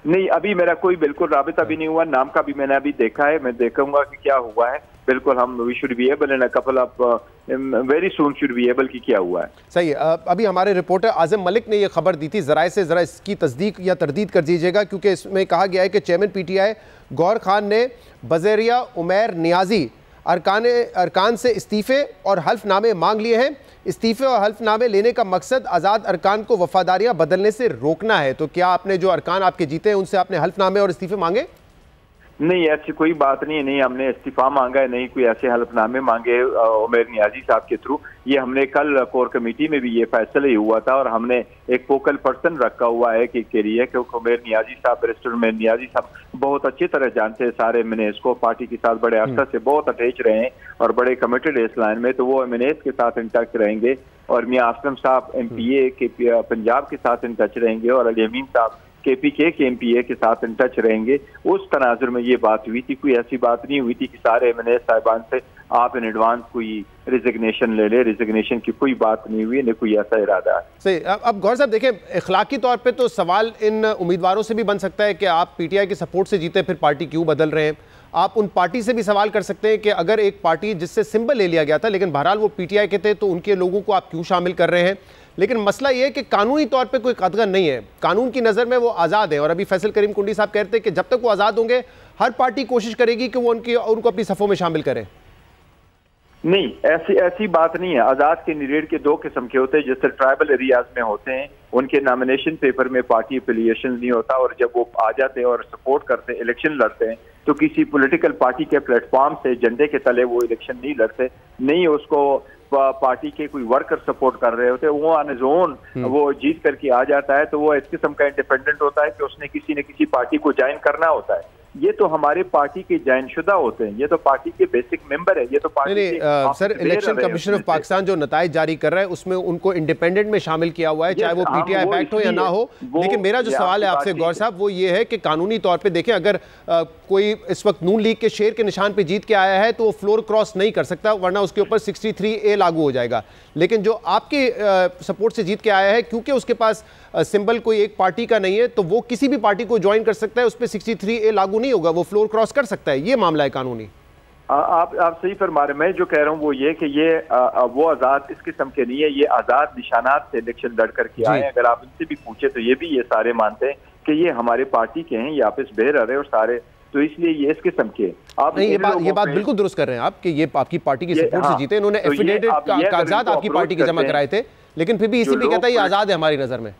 नहीं, अभी मेरा कोई बिल्कुल राबिता भी नहीं हुआ, नाम का भी मैंने अभी देखा है, मैं देखूंगा कि क्या हुआ है। बिल्कुल हम we should be able in a couple of very soon should be able की क्या हुआ है। सही है। अभी हमारे रिपोर्टर आज़म मलिक ने यह खबर दी थी ज़राए से, ज़रा इसकी तस्दीक या तरदीद कर दीजिएगा, क्योंकि इसमें कहा गया है कि चेयरमैन PTI गौर खान ने बज़रिया उमैर नियाजी अरकान से इस्तीफ़े और हल्फनामे मांग लिए हैं। इस्तीफ़े और हल्फनामे लेने का मकसद आज़ाद अरकान को वफादारियाँ बदलने से रोकना है। तो क्या आपने जो अरकान आपके जीते हैं उनसे आपने हल्फनामे और इस्तीफ़े मांगे? नहीं, ऐसी कोई बात नहीं है, नहीं हमने इस्तीफा मांगा है, नहीं कोई ऐसे हल्फनामे मांगे उमैर नियाजी साहब के थ्रू। ये हमने कल कोर कमेटी में भी ये फैसला ही हुआ था और हमने एक फोकल पर्सन रखा हुआ है कि के लिए, क्योंकि उमैर नियाजी साहब, बैरिस्टर उमैर नियाजी साहब बहुत अच्छी तरह जानते हैं सारे एमएनएस को, पार्टी के साथ बड़े अरसा से बहुत अटैच रहे हैं और बड़े कमिटेड है इस लाइन में, तो वो एमएनएस के साथ इन टच रहेंगे। और मियां असलम साहब MPA के पंजाब के साथ इन टच रहेंगे और अली अमीन साहब KPK के MPA के साथ इन टच रहेंगे। उस तनाजुर में ये बात हुई थी, कोई ऐसी बात नहीं हुई थी कि सारे MNA साहिबान से आप इन एडवांस कोई रिजिग्नेशन ले ले, रिजिग्नेशन की कोई बात नहीं हुई, न कोई ऐसा इरादा है। सही। अब गौर साहब देखें, इखलाकी तौर पे तो सवाल इन उम्मीदवारों से भी बन सकता है कि आप PTI की सपोर्ट से जीते फिर पार्टी क्यों बदल रहे हैं। आप उन पार्टी से भी सवाल कर सकते हैं कि अगर एक पार्टी जिससे सिंबल ले लिया गया था लेकिन बहरहाल वो PTI के थे, तो उनके लोगों को आप क्यों शामिल कर रहे हैं। लेकिन मसला ये है कि कानूनी तौर पे कोई कतगन नहीं है, कानून की नज़र में वो आज़ाद है। और अभी फैसल करीम कुंडी साहब कहते हैं कि जब तक वो आज़ाद होंगे हर पार्टी कोशिश करेगी कि वो उनको अपनी सफ़ों में शामिल करें। नहीं, ऐसी बात नहीं है। आज़ाद कैंडिडेट के दो किस्म के होते हैं, जैसे ट्राइबल एरियाज में होते हैं, उनके नॉमिनेशन पेपर में पार्टी एफिलिएशन नहीं होता और जब वो आ जाते हैं और सपोर्ट करते हैं, इलेक्शन लड़ते हैं, तो किसी पॉलिटिकल पार्टी के प्लेटफॉर्म से झंडे के तले वो इलेक्शन नहीं लड़ते, नहीं उसको पार्टी के कोई वर्कर सपोर्ट कर रहे होते, वो ऑन जोन वो जीत करके आ जाता है, तो वो इस किस्म का इंडिपेंडेंट होता है कि उसने किसी न किसी पार्टी को ज्वाइन करना होता है। ये तो हमारे पार्टी के ज्वाइन शुदा होते हैं, ये तो पार्टी के बेसिक मेंबर है, ये तो पार्टी नहीं, sir election commission of Pakistan जो नताइज जारी कर रहा है उसमें उनको इंडिपेंडेंट में शामिल किया हुआ है, चाहे वो PTI बैक्ट हो या ना हो। लेकिन मेरा जो सवाल है आपसे गौर साहब वो ये है कि कानूनी तौर पे देखें, अगर कोई इस वक्त नून लीग के शेर के निशान पे जीत के आया है तो वो फ्लोर क्रॉस नहीं कर सकता, वरना उसके ऊपर 63A लागू हो जाएगा। लेकिन जो आपके सपोर्ट से जीत के आया है, क्योंकि उसके पास सिंबल कोई एक पार्टी का नहीं है, तो वो किसी भी पार्टी को ज्वाइन कर सकता है, उस पर 63A लागू नहीं होगा, वो फ्लोर क्रॉस कर सकता है। ये मामला है कानूनी। आप सही फरमा रहे। मैं जो कह रहा हूँ वो ये कि ये वो आज़ाद इस किस्म के नहीं है, ये आज़ाद निशानात से इलेक्शन लड़ करके आए। अगर आप इनसे भी पूछे तो ये भी ये सारे मानते हैं कि ये हमारे पार्टी के हैं, ये आपस बेहर रहे और सारे, तो इसलिए ये इस किस्म के। आप नहीं, ये बात बिल्कुल दुरुस्त कर रहे हैं आप कि ये आपकी पार्टी की सपोर्ट से जीते। इन्होंने एफिडेविट कागजात आपकी पार्टी के जमा कराए थे, लेकिन फिर भी ईसीबी कहता है ये आज़ाद है हमारी नज़र में।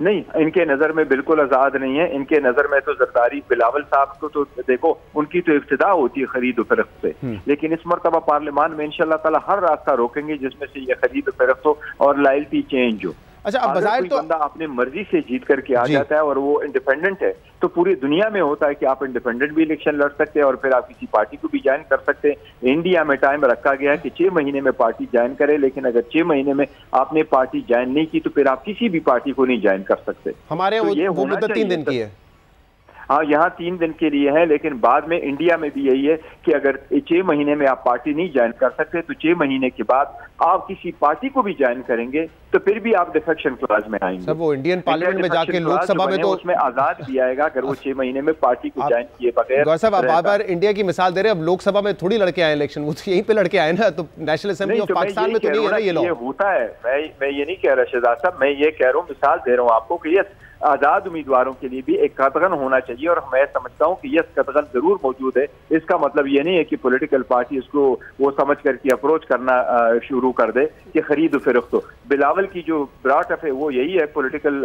नहीं, इनके नजर में बिल्कुल आजाद नहीं है। इनके नजर में तो जरदारी बिलावल साहब को तो देखो, उनकी तो इब्तिदा होती है खरीद व फरोख्त से, लेकिन इस मरतबा पार्लियामान में इंशाल्लाह ताला हर रास्ता रोकेंगे जिसमें से ये खरीद व फरोख्त हो और लॉयल्टी चेंज हो। अच्छा, अब बजाय तो बंदा अपनी मर्जी से जीत करके आ जाता है और वो इंडिपेंडेंट है, तो पूरी दुनिया में होता है कि आप इंडिपेंडेंट भी इलेक्शन लड़ सकते हैं और फिर आप किसी पार्टी को भी ज्वाइन कर सकते हैं। इंडिया में टाइम रखा गया है कि 6 महीने में पार्टी ज्वाइन करे, लेकिन अगर 6 महीने में आपने पार्टी ज्वाइन नहीं की तो फिर आप किसी भी पार्टी को नहीं ज्वाइन कर सकते। हमारे यहाँ वो मुद्दत 3 दिन की है। हाँ, यहाँ 3 दिन के लिए है, लेकिन बाद में इंडिया में भी यही है कि अगर 6 महीने में आप पार्टी नहीं ज्वाइन कर सकते तो 6 महीने के बाद आप किसी पार्टी को भी ज्वाइन करेंगे तो फिर भी आप डिफेक्शन क्लॉज में आएंगे। सर, वो इंडियन पार्लियामेंट में जाके लोकसभा में तो उसमें आजाद भी आएगा अगर वो 6 महीने में पार्टी को ज्वाइन किए बगैर। गौर साहब, आप बार-बार इंडिया की मिसाल दे रहे हैं। अब लोकसभा में थोड़ी लड़के आए इलेक्शन, वो तो यहीं पे लड़के आए ना, तो नेशनल असेंबली ऑफ पाकिस्तान में तो नहीं है ना ये लोग। होता है, मैं ये नहीं कह रहा शहजाद साहब, मैं ये कह रहा हूँ, मिसाल दे रहा हूँ आपको कि ये आजाद उम्मीदवारों के लिए भी एक कतगन होना चाहिए और मैं समझता हूँ कि यह कतगन जरूर मौजूद है। इसका मतलब ये नहीं है कि पॉलिटिकल पार्टी उसको वो समझ करके अप्रोच करना शुरू कर दे कि खरीद फरोख्त हो। बिलावल की जो ब्राटअप है वो यही है, पॉलिटिकल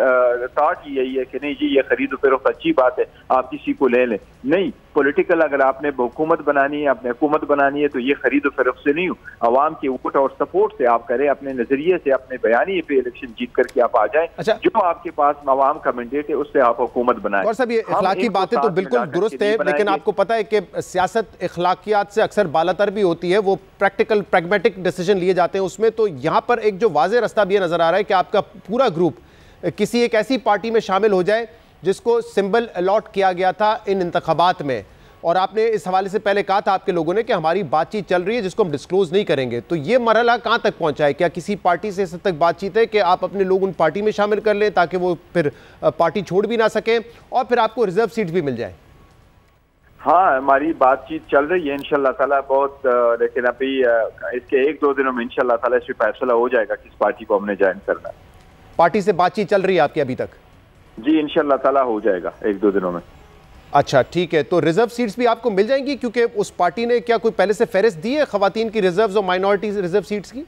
थॉट ही यही है कि नहीं जी ये खरीद फरोख्त अच्छी बात है, आप किसी को ले लें। नहीं, पॉलिटिकल अगर आपने हुकूमत बनानी है, आपने हुकूमत बनानी है तो ये खरीद फरोख्त से नहीं हो, अवाम के वोट और सपोर्ट से आप करें, अपने नजरिए से, अपने बयानी पे इलेक्शन जीत करके आप आ जाए। अच्छा, जो आपके पास अवाम का मैंडेट है उससे आप हुकूमत बनाएं। और सब ये इखलाकी बातें तो बिल्कुल दुरुस्त है, लेकिन आपको पता है कि सियासत इखलाकियात से अक्सर बालातर भी होती है, वो प्रैक्टिकल प्रैग्मेटिक डिसीजन लिए जाते हैं उसमें। तो यहाँ पर एक जो वाज़ेह रास्ता भी नजर आ रहा है कि आपका पूरा ग्रुप किसी एक ऐसी पार्टी में शामिल हो जाए जिसको सिंबल अलॉट किया गया था इन इंतखाबात में, और आपने इस हवाले से पहले कहा था आपके लोगों ने कि हमारी बातचीत चल रही है जिसको हम डिस्क्लोज नहीं करेंगे। तो ये मरहला कहाँ तक पहुँचा है? क्या किसी पार्टी से इस तक बातचीत है कि आप अपने लोग उन पार्टी में शामिल कर लें ताकि वो फिर पार्टी छोड़ भी ना सकें और फिर आपको रिजर्व सीट भी मिल जाए? हाँ, हमारी बातचीत चल रही है इंशाल्लाह ताला बहुत, लेकिन अभी इसके 1-2 दिनों में इंशाल्लाह ताला इस पर फैसला हो जाएगा किस पार्टी को हमने ज्वाइन करना है। पार्टी से बातचीत चल रही है आपकी अभी तक? जी, इंशाल्लाह ताला हो जाएगा 1-2 दिनों में। अच्छा, ठीक है। तो रिजर्व सीट्स भी आपको मिल जाएंगी, क्योंकि उस पार्टी ने क्या कोई पहले से फहरिस्त दी है खवातीन की रिजर्व्स और माइनॉरिटी रिजर्व सीट्स की?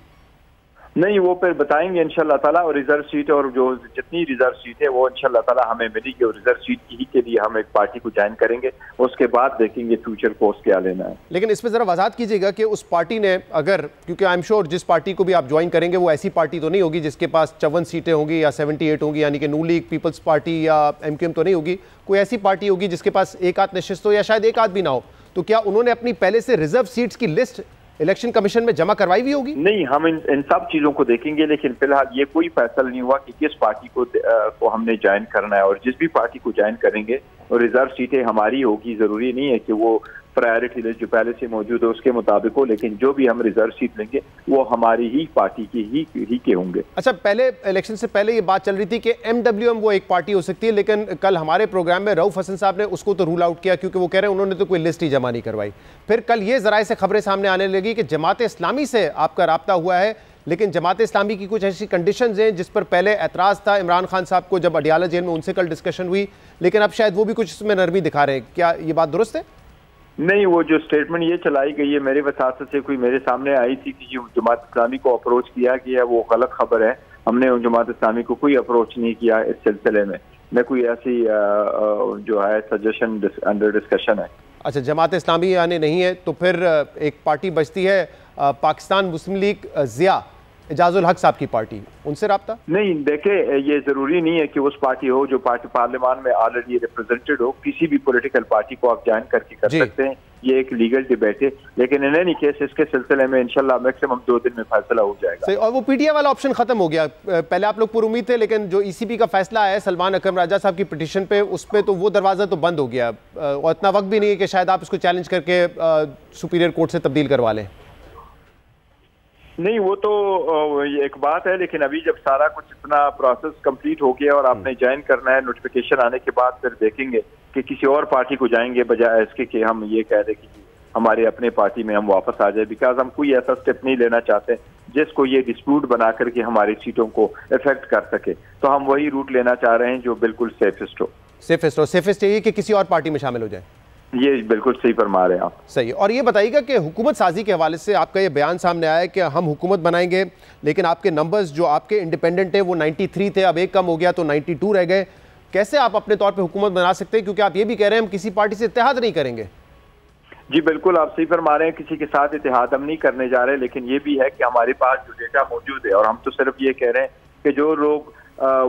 नहीं, वो फिर बताएंगे इंशाल्लाह ताला, और रिजर्व सीट और जो जितनी रिजर्व सीट है वो इंशाल्लाह ताला हमें मिलेगी और रिजर्व सीट ही के लिए हम एक पार्टी को ज्वाइन करेंगे, उसके बाद देखेंगे फ्यूचर कोर्स क्या लेना है। लेकिन इसमें जरा वजाहत कीजिएगा कि उस पार्टी ने अगर, क्योंकि आई एम श्योर जिस पार्टी को भी आप ज्वाइन करेंगे वो ऐसी पार्टी तो नहीं होगी जिसके पास 54 सीटें होंगी या 78 होंगी, यानी कि नू लीग, पीपल्स पार्टी या MQM तो नहीं होगी, कोई ऐसी पार्टी होगी जिसके पास एक आध नशिस्त हो या शायद एक आध भी ना हो। तो क्या उन्होंने अपनी पहले से रिजर्व सीट्स की लिस्ट इलेक्शन कमीशन में जमा करवाई भी होगी? नहीं, हम इन सब चीजों को देखेंगे, लेकिन फिलहाल ये कोई फैसला नहीं हुआ कि किस पार्टी को हमने ज्वाइन करना है, और जिस भी पार्टी को ज्वाइन करेंगे और रिजर्व सीटें हमारी होगी, जरूरी नहीं है कि वो प्रायोरिटी लिस्ट जो पहले से मौजूद है उसके मुताबिक हो, लेकिन जो भी हम रिजर्व सीट लेंगे वो हमारी ही पार्टी की ही के होंगे। अच्छा, पहले इलेक्शन से पहले ये बात चल रही थी कि MWM वो एक पार्टी हो सकती है, लेकिन कल हमारे प्रोग्राम में रऊफ हसन साहब ने उसको तो रूल आउट किया क्योंकि वो कह रहे हैं उन्होंने तो कोई लिस्ट ही जमा नहीं करवाई। फिर कल ये जराए से खबरें सामने आने लगी कि जमात इस्लामी से आपका राब्ता हुआ है, लेकिन जमात इस्लामी की कुछ ऐसी कंडीशंस हैं जिस पर पहले एतराज़ था इमरान खान साहब को जब अडियाला जेल में, उनसे कल डिस्कशन हुई, लेकिन अब शायद वो भी कुछ इसमें नरमी दिखा रहे हैं। क्या ये बात दुरुस्त है? नहीं, वो जो स्टेटमेंट ये चलाई गई है मेरे वसात से कोई मेरे सामने आई थी कि जो जमात इस्लामी को अप्रोच किया गया वो गलत खबर है। हमने जमात इस्लामी को कोई अप्रोच नहीं किया इस सिलसिले में, न कोई ऐसी जो है सजेशन अंडर डिस्कशन है। अच्छा, जमात इस्लामी यानी नहीं है, तो फिर एक पार्टी बचती है पाकिस्तान मुस्लिम लीग ज़िया एजाजुल हक साहब की पार्टी, उनसे राब्ता? नहीं, देखे ये जरूरी नहीं है कि उस पार्टी हो जो पार्टी पार्लियामान में ऑलरेडी रिप्रेजेंटेड हो, किसी भी पॉलिटिकल पार्टी को आप ज्वाइन करके कर सकते हैं, ये एक लीगल डिबेट है, लेकिन इन एनी केस इसके सिलसिले में इंशाल्लाह मैक्सिमम 2 दिन में फैसला हो जाएगा। सही, और वो PTI वाला ऑप्शन खत्म हो गया। पहले आप लोग पुरुमीद थे, लेकिन जो ECB का फैसला आया है सलमान अकरम राजा साहब की पिटीशन पे, उस पर तो वो दरवाजा तो बंद हो गया, और इतना वक्त भी नहीं है कि शायद आप इसको चैलेंज करके सुपीरियर कोर्ट से तब्दील करवा लें। नहीं, वो तो एक बात है, लेकिन अभी जब सारा कुछ इतना प्रोसेस कंप्लीट हो गया और आपने ज्वाइन करना है, नोटिफिकेशन आने के बाद फिर देखेंगे कि किसी और पार्टी को जाएंगे बजाय इसके कि हम ये कह दें कि हमारे अपने पार्टी में हम वापस आ जाए, बिकॉज हम कोई ऐसा स्टेप नहीं लेना चाहते जिसको ये डिस्प्यूट बना करके हमारी सीटों को इफेक्ट कर सके। तो हम वही रूट लेना चाह रहे हैं जो बिल्कुल सेफेस्ट हो। सेफेस्ट यही कि किसी और पार्टी में शामिल हो जाए। ये बिल्कुल सही फरमा रहे हैं आप। सही। और ये बताइएगा कि हुकूमत साजी के हवाले से आपका ये बयान सामने आया है कि हम हुकूमत बनाएंगे, लेकिन आपके नंबर्स जो आपके इंडिपेंडेंट है वो 93 थे, अब एक कम हो गया तो 92 रह गए। कैसे आप अपने तौर पे हुकूमत बना सकते हैं, क्योंकि आप ये भी कह रहे हैं हम किसी पार्टी से इत्तेहाद नहीं करेंगे। जी बिल्कुल, आप सही फरमा रहे हैं, किसी के साथ इत्तेहाद हम नहीं करने जा रहे, लेकिन ये भी है कि हमारे पास जो डेटा मौजूद है, और हम तो सिर्फ ये कह रहे हैं कि जो लोग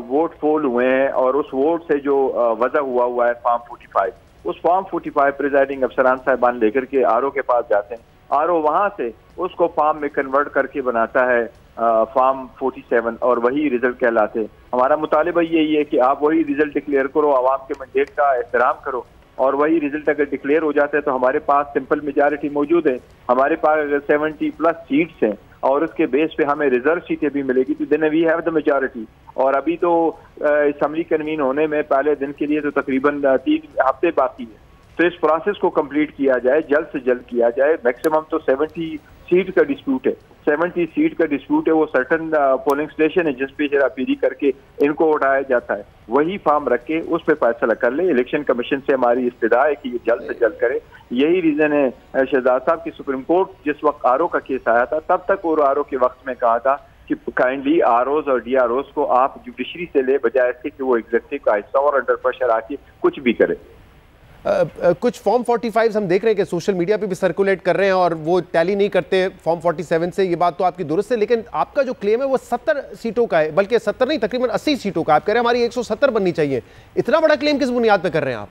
वोट पोल हुए हैं और उस वोट से जो वजह हुआ है फॉर्म 45, उस फॉर्म 45 प्रिजाइडिंग अफसरान साहिबान लेकर के आरओ के पास जाते हैं, आरओ वहां से उसको फॉर्म में कन्वर्ट करके बनाता है फॉर्म 47 और वही रिजल्ट कहलाते हैं। हमारा मुतालिबा यही है कि आप वही रिजल्ट डिक्लेयर करो, आवाम के मैंडेट का एहतराम करो, और वही रिजल्ट अगर डिक्लेयर हो जाता है तो हमारे पास सिंपल मेजॉरिटी मौजूद है। हमारे पास अगर 70+ सीट्स हैं और उसके बेस पे हमें रिजर्व सीटें भी मिलेगी तो then we have the majority. और अभी तो असम्बली कन्वीन होने में पहले दिन के लिए तो तकरीबन 3 हफ्ते बाकी है, तो इस प्रोसेस को कंप्लीट किया जाए, जल्द से जल्द किया जाए। मैक्सिमम तो 70 सीट का डिस्प्यूट है, 70 सीट का डिस्प्यूट है, वो सर्टन पोलिंग स्टेशन है जिस पे हेराफेरी करके इनको उठाया जाता है, वही फॉर्म रख के उस पर फैसला कर ले। इलेक्शन कमीशन से हमारी इस्तदा है कि ये जल्द से जल्द करे। यही रीजन है शहजाद साहब की सुप्रीम कोर्ट जिस वक्त आरओ का केस आया था तब तक और आरओ के वक्त में कहा था कि काइंडली आरओज और डीआरओज को आप जुडिशरी से ले, बजाय इसके कि वो एग्जीक्यूटिव का हिस्सा और अंडर प्रेशर आके कुछ भी करे। कुछ फॉर्म 45 हम देख रहे हैं कि सोशल मीडिया पे भी सर्कुलेट कर रहे हैं और वो टैली नहीं करते फॉर्म 47 से। ये बात तो आपकी दुरुस्त है, लेकिन आपका जो क्लेम है वो 70 सीटों का है, बल्कि 70 नहीं तकरीबन 80 सीटों का। आप कह रहे हैं हमारी 170 बननी चाहिए। इतना बड़ा क्लेम किस बुनियाद पे कर रहे हैं आप?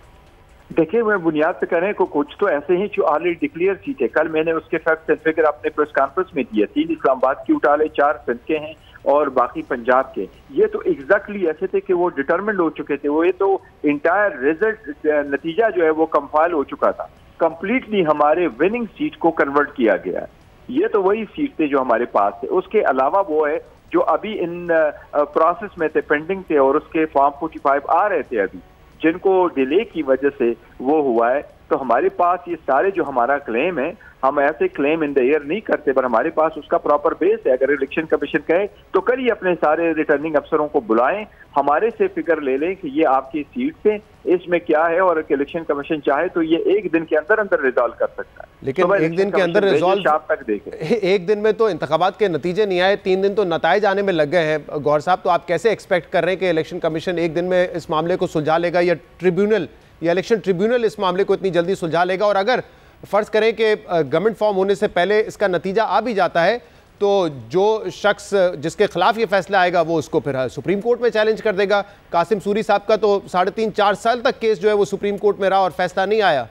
देखिए, मैं बुनियाद पे कर रहे हैं कुछ तो ऐसे ही जो ऑलरेडी डिक्लेयर सीट है। कल मैंने उसके फैक्ट एंड फिगर अपने प्रेस कॉन्फ्रेंस में दिया। 3 इस्लामाबाद की उठा ले, 4 सिंध के हैं और बाकी पंजाब के। ये तो एग्जैक्टली ऐसे थे कि वो डिटरमिन्ड हो चुके थे, वो ये तो इंटायर रिजल्ट नतीजा जो है वो कंपाइल हो चुका था, कंप्लीटली हमारे विनिंग सीट को कन्वर्ट किया गया है। ये तो वही सीट थे जो हमारे पास थे। उसके अलावा वो है जो अभी इन प्रोसेस में थे, पेंडिंग थे, और उसके फॉर्म 45 आ रहे थे अभी, जिनको डिले की वजह से वो हुआ है। तो हमारे पास ये सारे जो हमारा क्लेम है, हम ऐसे क्लेम इन द एयर नहीं करते, पर हमारे पास उसका प्रॉपर बेस है। अगर इलेक्शन कमीशन कहे तो करिए, अपने सारे रिटर्निंग अफसरों को बुलाएं, हमारे से फिगर ले लें कि ये आपकी सीट है, इसमें क्या है, और इलेक्शन कमीशन चाहे तो ये एक दिन के अंदर अंदर रिजॉल्व कर सकता है। लेकिन तो एक दिन के अंदर रिजॉल्व आप तक देखें, एक दिन में तो इंतखाबात के नतीजे नहीं आए, 3 दिन तो नताइज आने में लग गए हैं। गौर साहब, तो आप कैसे एक्सपेक्ट कर रहे हैं कि इलेक्शन कमीशन एक दिन में इस मामले को सुलझा लेगा, या ट्रिब्यूनल या इलेक्शन ट्रिब्यूनल इस मामले को इतनी जल्दी सुलझा लेगा? और अगर फर्ज करें कि गवर्नमेंट फॉर्म होने से पहले इसका नतीजा आ भी जाता है, तो जो शख्स जिसके खिलाफ ये फैसला आएगा वो उसको फिर सुप्रीम कोर्ट में चैलेंज कर देगा। कासिम सूरी साहब का तो 3.5-4 साल तक केस जो है वो सुप्रीम कोर्ट में रहा और फैसला नहीं आया।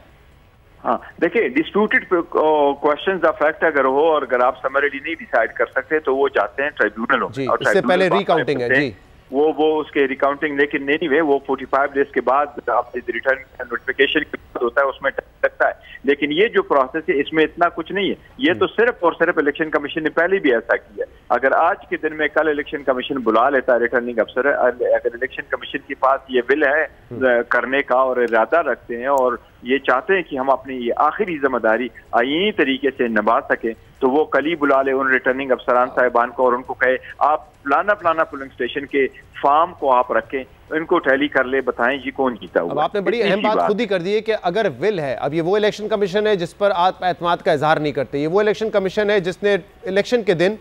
हाँ, देखिए, डिस्प्यूटेड क्वेश्चंस ऑफ फैक्ट अगर हो और अगर आप समरली नहीं डिसाइड कर सकते तो वो जाते हैं ट्रिब्यूनलों में, और इससे पहले रिकाउंटिंग है जी, वो उसके रिकाउंटिंग। लेकिन नहीं वे वो 45 डेज के बाद आपसे रिटर्न नोटिफिकेशन होता है, उसमें लगता है। लेकिन ये जो प्रोसेस है इसमें इतना कुछ नहीं है। ये तो सिर्फ और सिर्फ इलेक्शन कमीशन ने पहले भी ऐसा किया। अगर आज के दिन में कल इलेक्शन कमीशन बुला लेता है रिटर्निंग अफसर, अगर इलेक्शन कमीशन के पास ये विल है करने का और इरादा रखते हैं और ये चाहते हैं कि हम अपनी ये आखिरी जिम्मेदारी आईनी तरीके से निभा सकें, तो वो कल ही बुला ले उन रिटर्निंग अफसरान साहिबान को और उनको कहे आप फलाना पोलिंग स्टेशन के फॉर्म को आप रखें, इनको टैली कर ले, बताएं जी कौन जीता हुआ। अब आपने बड़ी अहम बात खुद ही कर दी है कि अगर विल है, अब ये वो इलेक्शन कमीशन है जिस पर आप एतमाद का इजहार नहीं करते, ये वो इलेक्शन कमीशन है जिसने इलेक्शन के दिन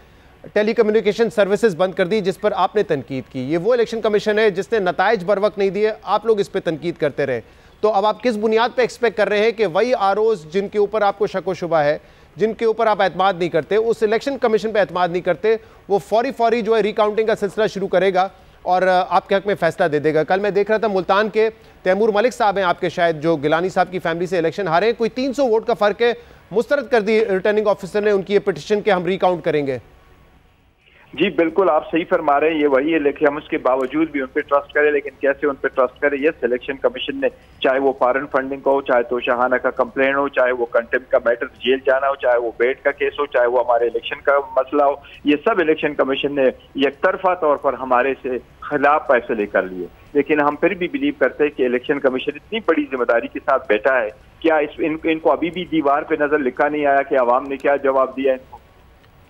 टेलीकम्युनिकेशन सर्विसेज बंद कर दी जिस पर आपने तनकीद की, ये वो इलेक्शन कमीशन है जिसने नताइज बर वक्त नहीं दिए, आप लोग इस पर तनकीद करते रहे। तो अब आप किस बुनियाद पर एक्सपेक्ट कर रहे हैं कि वही आरओज जिनके ऊपर आपको शक व शुबा है, जिनके ऊपर आप एतमाद नहीं करते, उस इलेक्शन कमीशन पे एतमाद नहीं करते, वो फौरी जो है रिकाउंटिंग का सिलसिला शुरू करेगा और आपके हक में फैसला दे देगा? कल मैं देख रहा था मुल्तान के तैमूर मलिक साहब हैं आपके, शायद, जो गिलानी साहब की फैमिली से इलेक्शन हारे, कोई 300 वोट का फर्क है, मुस्तरद कर दी रिटर्निंग ऑफिसर ने उनकी ये पिटिशन के हम रिकाउंट करेंगे। जी बिल्कुल, आप सही फरमा रहे हैं, ये वही है। लेकिन हम उसके बावजूद भी उन पर ट्रस्ट करें, लेकिन कैसे उन पर ट्रस्ट करें? ये सिलेक्शन कमीशन ने, चाहे वो फॉरेन फंडिंग का हो, चाहे तो शाहाना का कंप्लेन हो, चाहे वो कंटेम्प्ट का मैटर जेल जाना हो, चाहे वो बेट का केस हो, चाहे वो हमारे इलेक्शन का मसला हो, ये सब इलेक्शन कमीशन ने एक तरफा तौर पर हमारे से खिलाफ फैसले कर लिए। लेकिन हम फिर भी बिलीव करते हैं कि इलेक्शन कमीशन इतनी बड़ी जिम्मेदारी के साथ बैठा है क्या इनको अभी भी दीवार पे नजर लिखा नहीं आया कि अवाम ने क्या जवाब दिया इनको?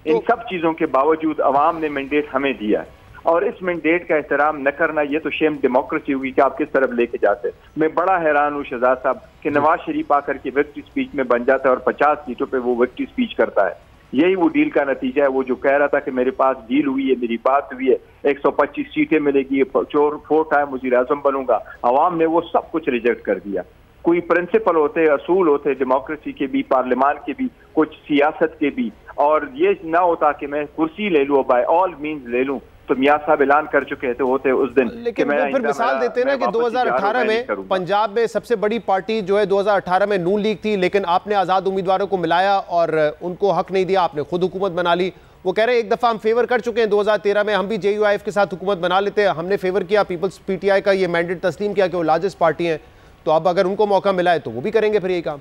इन सब चीजों के बावजूद अवाम ने मैंडेट हमें दिया है, और इस मैंडेट का एहतराम न करना ये तो शेम डेमोक्रेसी होगी कि आप किस तरफ लेके जाते। मैं बड़ा हैरान हूँ शहजाद साहब कि नवाज शरीफ आकर के विक्ट्री स्पीच में बन जाता है और 50 सीटों पे वो विक्ट्री स्पीच करता है। यही वो डील का नतीजा है। वो जो कह रहा था कि मेरे पास डील हुई है, मेरी बात हुई है, 125 सीटें मिलेगी, 4 टाइम वज़ीर आज़म बनूंगा, अवाम ने वो सब कुछ रिजेक्ट कर दिया। कोई प्रिंसिपल होते, असूल होते डेमोक्रेसी के भी, पार्लियामान के भी, कुछ सियासत के भी, और ये ना होता कि मैं कुर्सी ले लूँ, बाय ऑल मीन्स ले लूँ। तो मियां साहब ऐलान कर चुके थे होते उस दिन। लेकिन वो फिर मिसाल देते ना कि 2018 में पंजाब में सबसे बड़ी पार्टी जो है 2018 में नून लीग थी, लेकिन आपने आजाद उम्मीदवारों को मिलाया और उनको हक नहीं दिया, आपने खुद हुकूमत बना ली। वो कह रहे हैं एक दफा हम फेवर कर चुके हैं, 2013 में हम भी JUIF के साथ हुकूमत बना लेते हैं, हमने फेवर किया, पीपल्स PTI का ये मैंडेट तस्लीम किया कि वो लार्जेस्ट पार्टी है, तो अब अगर उनको मौका मिला है तो वो भी करेंगे फिर ये काम।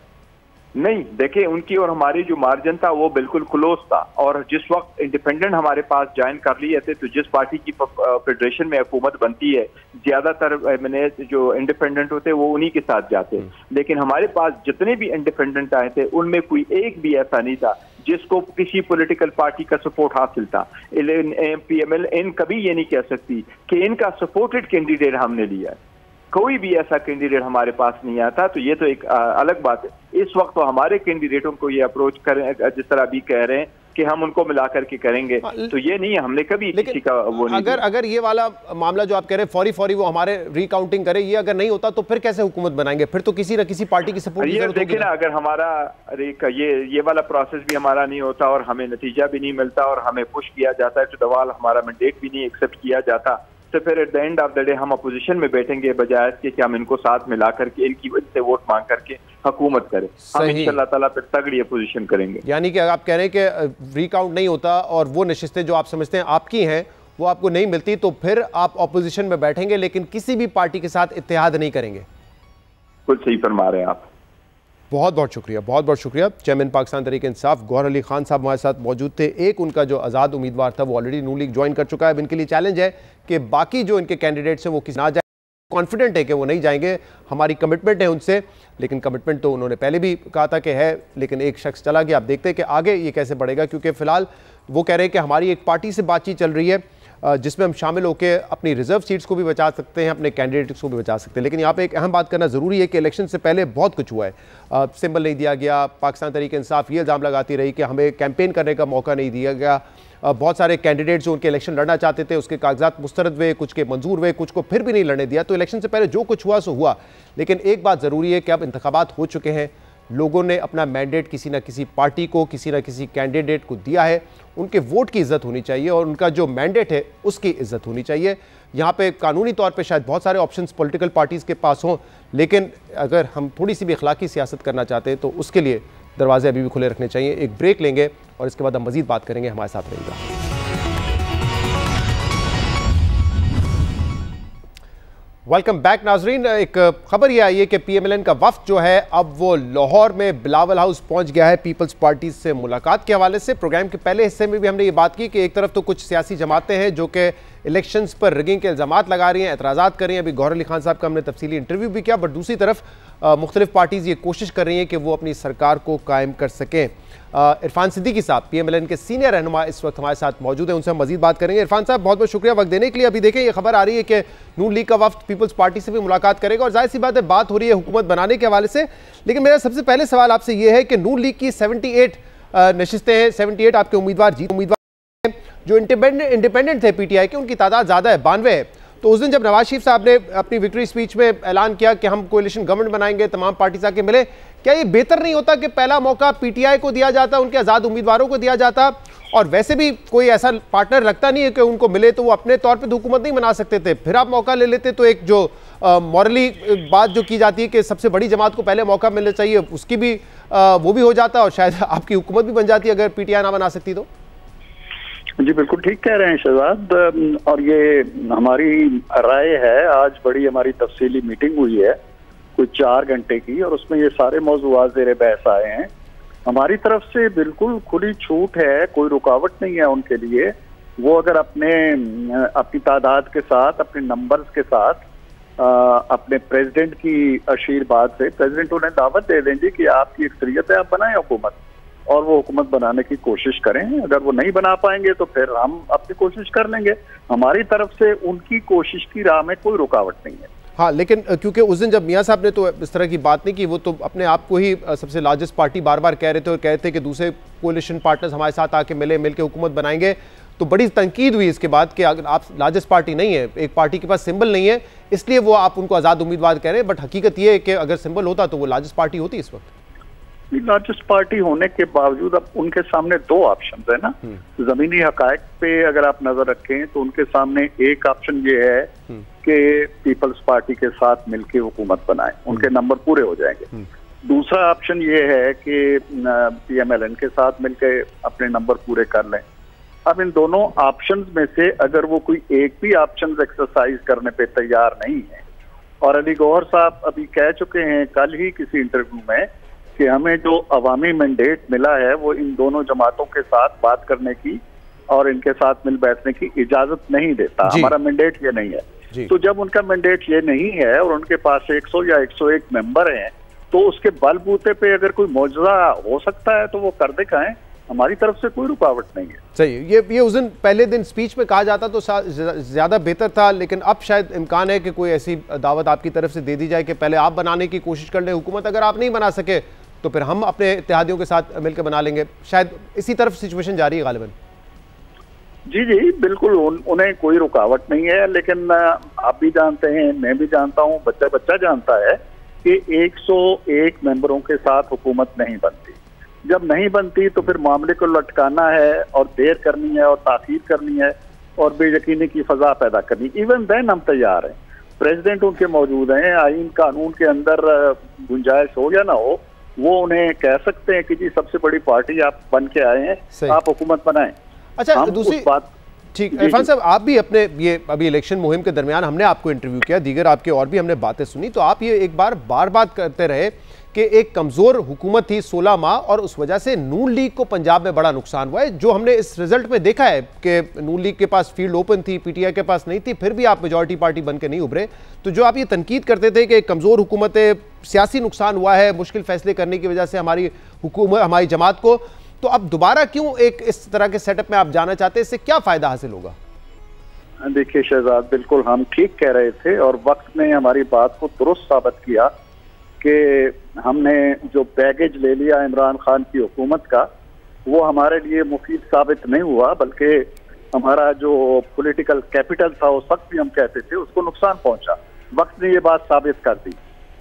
नहीं, देखिए उनकी और हमारी जो मार्जिन था वो बिल्कुल क्लोज था, और जिस वक्त इंडिपेंडेंट हमारे पास ज्वाइन कर लिए थे तो जिस पार्टी की फेडरेशन में हुकूमत बनती है ज्यादातर मैंने जो इंडिपेंडेंट होते वो उन्हीं के साथ जाते। लेकिन हमारे पास जितने भी इंडिपेंडेंट आए थे उनमें कोई एक भी ऐसा नहीं था जिसको किसी पॉलिटिकल पार्टी का सपोर्ट हासिल था। PML इन कभी ये नहीं कह सकती कि इनका सपोर्टेड कैंडिडेट हमने लिया है, कोई भी ऐसा कैंडिडेट हमारे पास नहीं आता। तो ये तो एक अलग बात है। इस वक्त तो हमारे कैंडिडेटों को ये अप्रोच करें, जिस तरह अभी कह रहे हैं कि हम उनको मिला करके करेंगे, तो ये नहीं है, हमने कभी किसी का वो नहीं। अगर ये वाला मामला जो आप कह रहे हैं फौरी वो हमारे रिकाउंटिंग करे, ये अगर नहीं होता तो फिर कैसे हुकूमत बनाएंगे? फिर तो किसी न किसी पार्टी की सपोर्ट की जरूरत होगी। देखिए ना, अगर हमारा ये वाला प्रोसेस भी हमारा नहीं होता और हमें नतीजा भी नहीं मिलता और हमें पुश किया जाता है तो दवाल हमारा मैंडेट भी नहीं एक्सेप्ट किया जाता, तो फिर at the end of the day हम अपोजिशन में बैठेंगे बजाय इसके कि हम इनको साथ मिला करके इनकी वजह से वोट मांग करके हुकूमत करें। हम इंशाल्लाह ताला फिर तगड़ी अपोजिशन करेंगे। यानी कि आप कह रहे हैं कि रिकाउंट नहीं होता और वो नशिस्तें जो आप समझते हैं आपकी हैं वो आपको नहीं मिलती, तो फिर आप अपोजिशन में बैठेंगे लेकिन किसी भी पार्टी के साथ इत्तेहाद नहीं करेंगे। कुछ सही फरमा रहे हैं आप। बहुत बहुत शुक्रिया, बहुत बहुत शुक्रिया। चेयरमैन पाकिस्तान तहरीक-ए-इंसाफ गौहर अली खान साहब हमारे साथ मौजूद थे। एक उनका जो आज़ाद उम्मीदवार था वो ऑलरेडी नून लीग ज्वाइन कर चुका है। अब इनके लिए चैलेंज है कि बाकी जो इनके कैंडिडेट्स हैं वो किसी ना जाए। कॉन्फिडेंट है कि वो नहीं जाएंगे, हमारी कमिटमेंट है उनसे, लेकिन कमिटमेंट तो उन्होंने पहले भी कहा था कि है, लेकिन एक शख्स चला गया। आप देखते हैं कि आगे ये कैसे बढ़ेगा, क्योंकि फिलहाल वो कह रहे हैं कि हमारी एक पार्टी से बातचीत चल रही है जिसमें हम शामिल होकर अपनी रिजर्व सीट्स को भी बचा सकते हैं, अपने कैंडिडेट्स को भी बचा सकते हैं। लेकिन यहाँ पे एक अहम बात करना ज़रूरी है कि इलेक्शन से पहले बहुत कुछ हुआ है। सिंबल नहीं दिया गया, पाकिस्तान तहरीक-ए-इंसाफ ये इल्ज़ाम लगाती रही कि हमें कैंपेन करने का मौका नहीं दिया गया। बहुत सारे कैंडिडेट्स जो उनके इलेक्शन लड़ना चाहते थे उसके कागजात मुस्तरद हुए, कुछ के मंजूर हुए, कुछ को फिर भी नहीं लड़ने दिया। तो इलेक्शन से पहले जो कुछ हुआ सो हुआ, लेकिन एक बात ज़रूरी है कि अब इंतखाबात हो चुके हैं, लोगों ने अपना मैंडेट किसी न किसी पार्टी को, किसी न किसी कैंडिडेट को दिया है, उनके वोट की इज्जत होनी चाहिए और उनका जो मैंडेट है उसकी इज्जत होनी चाहिए। यहाँ पे कानूनी तौर पे शायद बहुत सारे ऑप्शंस पॉलिटिकल पार्टीज़ के पास हों, लेकिन अगर हम थोड़ी सी भी अखलाकी सियासत करना चाहते हैं तो उसके लिए दरवाजे अभी भी खुले रखने चाहिए। एक ब्रेक लेंगे और इसके बाद हम मज़ीद बात करेंगे। हमारे साथ रहिएगा। वेलकम बैक नाजरीन। एक खबर ये आई है कि PMLN का वफ्द जो है अब वो लाहौर में बिलावल हाउस पहुंच गया है पीपल्स पार्टी से मुलाकात के हवाले से। प्रोग्राम के पहले हिस्से में भी हमने ये बात की कि एक तरफ तो कुछ सियासी जमातें हैं जो कि इलेक्शंस पर रिगिंग के इल्ज़ामात लगा रही हैं, एतराज़ात कर रही हैं। अभी गौहर अली खान साहब का हमने तफसीली इंटरव्यू भी किया, बट दूसरी तरफ मुख्तलिफ पार्टीज़ ये कोशिश कर रही हैं कि वो अपनी सरकार को कायम कर सकें। इरफान सिद्दीकी साहब PMLN के सीनियर रहनुमा इस वक्त हमारे साथ मौजूद हैं, उनसे हम मजीद बात करेंगे। इरफान साहब बहुत बहुत शुक्रिया वक्त देने के लिए। अभी देखें ये खबर आ रही है कि नून लीग का वफ्द पीपल्स पार्टी से भी मुलाकात करेगा और जाहिर सी बात है बात हो रही है हुकूमत बनाने के हवाले से। लेकिन मेरा सबसे पहले सवाल आपसे ये है कि नून लीग की 78 नशिस्तें हैं, 78 आपके उम्मीदवार जो इंडिपेंडेंट थे PTI के, उनकी तादाद ज़्यादा है, 92 है। तो उस दिन जब नवाज शरीफ साहब ने अपनी विक्ट्री स्पीच में ऐलान किया कि हम कोalition गवर्नमेंट बनाएंगे, तमाम पार्टी आके मिले, क्या ये बेहतर नहीं होता कि पहला मौका PTI को दिया जाता, उनके आज़ाद उम्मीदवारों को दिया जाता? और वैसे भी कोई ऐसा पार्टनर लगता नहीं है कि उनको मिले तो वो अपने तौर पे हुकूमत नहीं बना सकते थे, फिर आप मौका ले लेते। तो एक जो मॉरली बात जो की जाती है कि सबसे बड़ी जमात को पहले मौका मिलना चाहिए, उसकी भी वो भी हो जाता और शायद आपकी हुकूमत भी बन जाती अगर PTI ना बना सकती तो। जी बिल्कुल ठीक कह रहे हैं शहजाद, और ये हमारी राय है। आज बड़ी हमारी तफसीली मीटिंग हुई है कुछ 4 घंटे की, और उसमें ये सारे मौज़ूआत ज़ेरे बहस आए हैं। हमारी तरफ से बिल्कुल खुली छूट है, कोई रुकावट नहीं है उनके लिए। वो अगर अपनी तादाद के साथ, अपने नंबर्स के साथ अपने प्रेसिडेंट की आशीर्वाद से प्रेसिडेंट उन्हें दावत दे देंगे कि आपकी अक्सरियत है, आप बनाएं हुकूमत, और वो हुकूमत बनाने की कोशिश करें। अगर वो नहीं बना पाएंगे तो फिर हम अपनी कोशिश कर लेंगे। हमारी तरफ से उनकी कोशिश की राह में कोई रुकावट नहीं है। हाँ, लेकिन क्योंकि उस दिन जब मियां साहब ने तो इस तरह की बात नहीं की, वो तो अपने आप को ही सबसे लार्जेस्ट पार्टी बार बार कह रहे थे और कह रहे थे कि दूसरे कोलिशन पार्टनर्स हमारे साथ आके मिल के हुकूमत बनाएंगे, तो बड़ी तनकीद हुई इसके बाद कि अगर आप लार्जेस्ट पार्टी नहीं है, एक पार्टी के पास सिंबल नहीं है, इसलिए वो आप उनको आज़ाद उम्मीदवार कह रहे हैं। बट हकीकत ये है कि अगर सिंबल होता तो वो लार्जेस्ट पार्टी होती इस वक्त। लार्जेस्ट पार्टी होने के बावजूद अब उनके सामने दो ऑप्शन है ना। जमीनी हकायक पे अगर आप नजर रखें तो उनके सामने एक ऑप्शन ये है कि पीपल्स पार्टी के साथ मिलकर हुकूमत बनाए, उनके नंबर पूरे हो जाएंगे। दूसरा ऑप्शन ये है कि PMLN के साथ मिलकर अपने नंबर पूरे कर लें। अब इन दोनों ऑप्शंस में से अगर वो कोई एक भी ऑप्शन एक्सरसाइज करने पे तैयार नहीं है, और अली गौहर साहब अभी कह चुके हैं कल ही किसी इंटरव्यू में कि हमें जो अवामी मैंडेट मिला है वो इन दोनों जमातों के साथ बात करने की और इनके साथ मिल बैठने की इजाजत नहीं देता, हमारा मैंडेट ये नहीं है। तो जब उनका मैंडेट ये नहीं है और उनके पास 100 या 101 मेंबर हैं, तो उसके बलबूते पे अगर कोई मौजूदा हो सकता है तो वो कर दिखाएं, हमारी तरफ से कोई रुकावट नहीं है। सही, ये उस दिन पहले दिन स्पीच में कहा जाता तो ज्यादा बेहतर था, लेकिन अब शायद इम्कान है कि कोई ऐसी दावत आपकी तरफ से दे दी जाए कि पहले आप बनाने की कोशिश कर लें हुकूमत, अगर आप नहीं बना सके तो फिर हम अपने इत्तेहादियों के साथ मिलकर बना लेंगे। शायद इसी तरफ सिचुएशन जारी है गालिबन। जी बिल्कुल, उन्हें कोई रुकावट नहीं है, लेकिन आप भी जानते हैं, मैं भी जानता हूँ, बच्चा जानता है कि 101 मेंबरों के साथ हुकूमत नहीं बनती। जब नहीं बनती तो फिर मामले को लटकाना है और देर करनी है और ताखीर करनी है और बेयकीनी की फजा पैदा करनी। इवन देन हम तैयार हैं, प्रेसिडेंट उनके मौजूद हैं, आईन कानून के अंदर गुंजाइश हो या ना हो, वो उन्हें कह सकते हैं कि जी सबसे बड़ी पार्टी आप बन के आए हैं, आप हुकूमत बनाएं। अच्छा, दूसरी बात, ठीक, इरफान साहब आप भी अपने ये अभी इलेक्शन मुहिम के दरमियान हमने आपको इंटरव्यू किया, दीगर आपके और भी हमने बातें सुनी, तो आप ये एक बार बात करते रहे कि एक कमज़ोर हुकूमत थी 16 माह और उस वजह से नून लीग को पंजाब में बड़ा नुकसान हुआ है। जो हमने इस रिजल्ट में देखा है कि नून लीग के पास फील्ड ओपन थी, PTI के पास नहीं थी, फिर भी आप मेजॉरिटी पार्टी बन के नहीं उभरे। तो जो आप ये तनकीद करते थे कि कमज़ोर हुकूमत है, सियासी नुकसान हुआ है मुश्किल फैसले करने की वजह से हमारी हुकूमत, हमारी जमात को, तो अब दोबारा क्यों एक इस तरह के सेटअप में आप जाना चाहते हैं? इससे क्या फ़ायदा हासिल होगा? देखिए शहजाद, बिल्कुल हम ठीक कह रहे थे और वक्त ने हमारी बात को दुरुस्त साबित किया कि हमने जो बैगेज ले लिया इमरान खान की हुकूमत का, वो हमारे लिए मुफीद साबित नहीं हुआ, बल्कि हमारा जो पॉलिटिकल कैपिटल था उस वक्त भी हम कहते थे उसको नुकसान पहुंचा। वक्त ने ये बात साबित कर दी।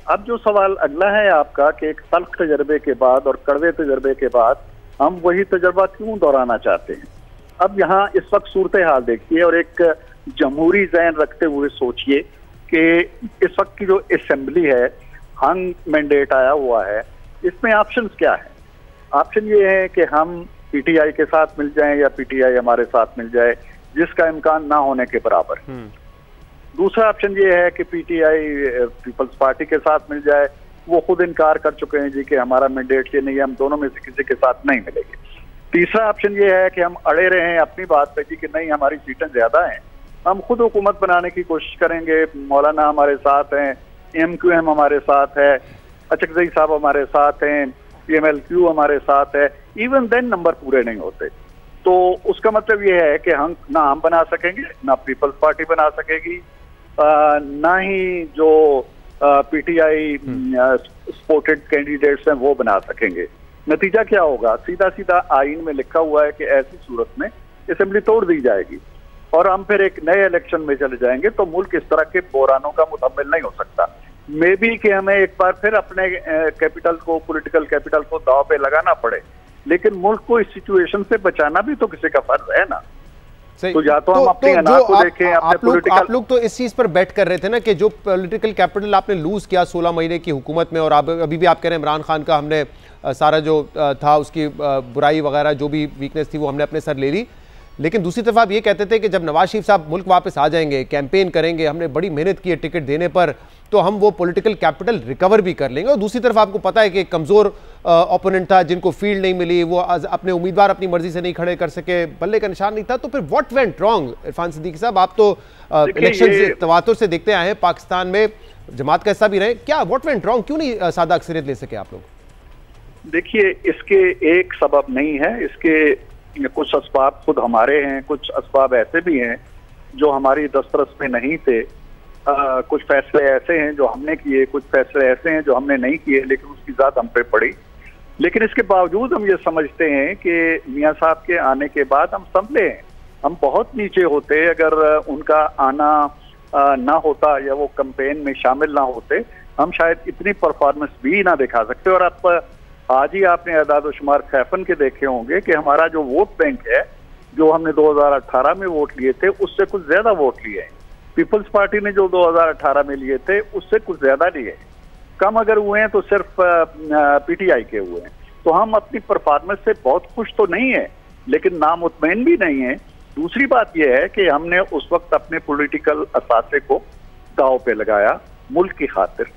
अब जो सवाल अगला है आपका कि एक तल्ख तजर्बे के बाद और कड़वे तजर्बे के बाद हम वही तजर्बा क्यों दोहराना चाहते हैं? अब यहाँ इस वक्त सूरत हाल देखिए और एक जमहूरी ज़हन रखते हुए सोचिए कि इस वक्त की जो असेंबली है, हंग मैंडेट आया हुआ है, इसमें ऑप्शंस क्या है? ऑप्शन ये है कि हम PTI के साथ मिल जाएं या PTI हमारे साथ मिल जाए, जिसका इम्कान ना होने के बराबर। दूसरा ऑप्शन ये है कि PTI पीपल्स पार्टी के साथ मिल जाए, वो खुद इनकार कर चुके हैं जी कि हमारा मैंडेट ये नहीं है, हम दोनों में से किसी के साथ नहीं मिलेंगे। तीसरा ऑप्शन ये है कि हम अड़े रहे हैं अपनी बात पे जी कि नहीं हमारी सीटें ज्यादा हैं, हम खुद हुकूमत बनाने की कोशिश करेंगे, मौलाना हमारे साथ हैं, MQM हमारे साथ है, अचकजई साहब हमारे साथ हैं, PMLQ हमारे साथ है। इवन देन नंबर पूरे नहीं होते, तो उसका मतलब ये है कि हम ना हम बना सकेंगे, ना पीपल्स पार्टी बना सकेगी, ना ही जो PTI सपोर्टेड कैंडिडेट्स हैं वो बना सकेंगे। नतीजा क्या होगा? सीधा सीधा आईन में लिखा हुआ है कि ऐसी सूरत में असेंबली तोड़ दी जाएगी और हम फिर एक नए इलेक्शन में चले जाएंगे। तो मुल्क इस तरह के बहरानों का मुतहम्मिल नहीं हो सकता। मे बी कि हमें एक बार फिर अपने कैपिटल को, पॉलिटिकल कैपिटल को दांव पे लगाना पड़े, लेकिन मुल्क को इस सिचुएशन से बचाना भी तो किसी का फर्ज है ना। तो या तो हम अपने अनाज को देखें, आप लोग तो इस चीज पर बैट कर रहे थे ना कि जो पॉलिटिकल कैपिटल आपने लूज किया 16 महीने की हुकूमत में, और अभी भी आप कह रहे हैं इमरान खान का हमने सारा जो था उसकी बुराई वगैरह जो भी वीकनेस थी वो हमने अपने सर ले ली, लेकिन दूसरी तरफ आप ये कहते थे कि जब नवाज शरीफ साहब मुल्क वापस आ जाएंगे, कैंपेन करेंगे, हमने बड़ी मेहनत की है टिकट देने पर, तो हम वो पॉलिटिकल कैपिटल रिकवर भी कर लेंगे। और दूसरी तरफ आपको पता है कि कमज़ोर ओपोनेंट था, जिनको फील्ड नहीं मिली, वो अपने उम्मीदवार अपनी मर्जी से नहीं खड़े कर सके, बल्ले का निशान नहीं था। तो फिर what went wrong Irfan Siddiqui साहब? आप तो इलेक्शन से तवातुर से देखते आए हैं, पाकिस्तान में जमात का हिस्सा भी रहे, क्या व्हाट वेंट रॉन्ग? क्यों नहीं सादा अक्सरियत ले सके आप लोग? देखिए, इसके एक सबब नहीं है, इसके कुछ असबाब खुद हमारे हैं, कुछ असबाब ऐसे भी हैं जो हमारी दस्तरस में नहीं थे। कुछ फैसले ऐसे हैं जो हमने किए, कुछ फैसले ऐसे हैं जो हमने नहीं किए, लेकिन उसकी ज़ात हम पे पड़ी। लेकिन इसके बावजूद हम ये समझते हैं कि मियाँ साहब के आने के बाद हम संभले हैं। हम बहुत नीचे होते अगर उनका आना ना होता या वो कैंपेन में शामिल ना होते, हम शायद इतनी परफॉर्मेंस भी ना दिखा सकते। और आप आज ही आपने अदाद शुमार खैफन के देखे होंगे कि हमारा जो वोट बैंक है, जो हमने 2018 में वोट लिए थे, उससे कुछ ज्यादा वोट लिए हैं। पीपल्स पार्टी ने जो 2018 में लिए थे उससे कुछ ज्यादा लिए। कम अगर हुए हैं तो सिर्फ पीटीआई के हुए हैं। तो हम अपनी परफॉर्मेंस से बहुत खुश तो नहीं है, लेकिन नामुतमईन भी नहीं है। दूसरी बात यह है कि हमने उस वक्त अपने पॉलिटिकल असासे को दांव पे लगाया मुल्क की खातिर।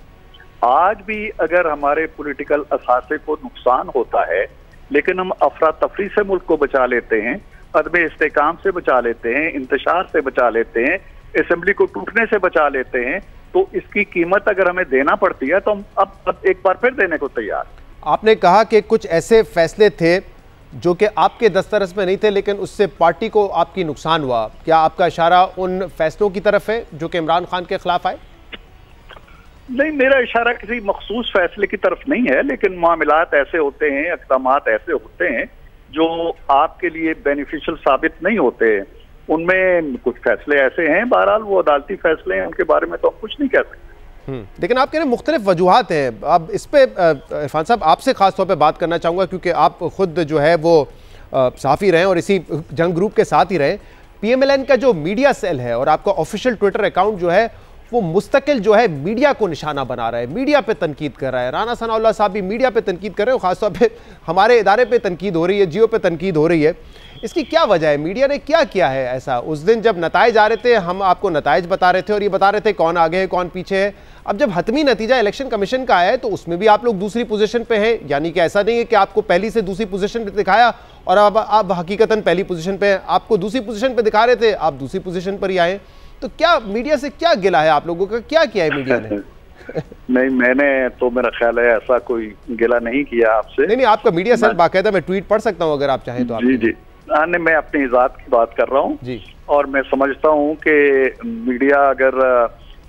आज भी अगर हमारे पॉलिटिकल असासे को नुकसान होता है, लेकिन हम अफरा तफरी से मुल्क को बचा लेते हैं, अदम इस्तेकाम से बचा लेते हैं, इंतशार से बचा लेते हैं, असेंबली को टूटने से बचा लेते हैं, तो इसकी कीमत अगर हमें देना पड़ती है तो हम अब एक बार फिर देने को तैयार। आपने कहा कि कुछ ऐसे फैसले थे जो कि आपके दस्तरस में नहीं थे, लेकिन उससे पार्टी को आपकी नुकसान हुआ। क्या आपका इशारा उन फैसलों की तरफ है जो कि इमरान खान के खिलाफ आए? नहीं, मेरा इशारा किसी मखसूस फैसले की तरफ नहीं है, लेकिन मामलात ऐसे होते हैं, इक़दामात ऐसे होते हैं जो आपके लिए बेनिफिशियल साबित नहीं होते। उनमें कुछ फैसले ऐसे हैं, बहरहाल वो अदालती फैसले हैं, उनके बारे में तो हम कुछ नहीं कह सकते। लेकिन आपके मुख्तलिफ वजूहात हैं। अब इस पे इरफान साहब आपसे खास तौर पे बात करना चाहूँगा, क्योंकि आप खुद जो है वो सहाफ़ी रहे और इसी जंग ग्रुप के साथ ही रहे। PMLN का जो मीडिया सेल है और आपका ऑफिशियल ट्विटर अकाउंट जो है वो मुस्तकिल जो है मीडिया को निशाना बना रहा है, मीडिया पे तनकीद कर रहा है। राना सनाउल्लाह साहब भी मीडिया पे तनकीद कर रहे हैं, खासतौर पे हमारे इदारे पे तनकीद हो रही है, जियो पे तनकीद हो रही है। इसकी क्या वजह है? मीडिया ने क्या किया है ऐसा? उस दिन जब नताइज आ रहे थे, हम आपको नताइज बता रहे थे और ये बता रहे थे कौन आगे है कौन पीछे है। अब जब हतमी नतीजा इलेक्शन कमीशन का आया है तो उसमें भी आप लोग दूसरी पोजीशन पे हैं, यानी कि ऐसा नहीं है कि आपको पहली से दूसरी पोजीशन पे दिखाया और अब आप हकीकतन पहली पोजीशन पे हैं। आपको दूसरी पोजीशन पे दिखा रहे थे, आप दूसरी पोजीशन पर ही आए। तो क्या मीडिया से क्या गिला है आप लोगों का? क्या किया है मीडिया ने? नहीं, मैंने तो मेरा ख्याल है ऐसा कोई गिला नहीं किया आपसे। नहीं, आपका मीडिया सेल बाकायदा, मैं ट्वीट पढ़ सकता हूँ अगर आप चाहें तो। जी, मैं अपनी ज़ात की बात कर रहा हूँ जी। और मैं समझता हूँ कि मीडिया अगर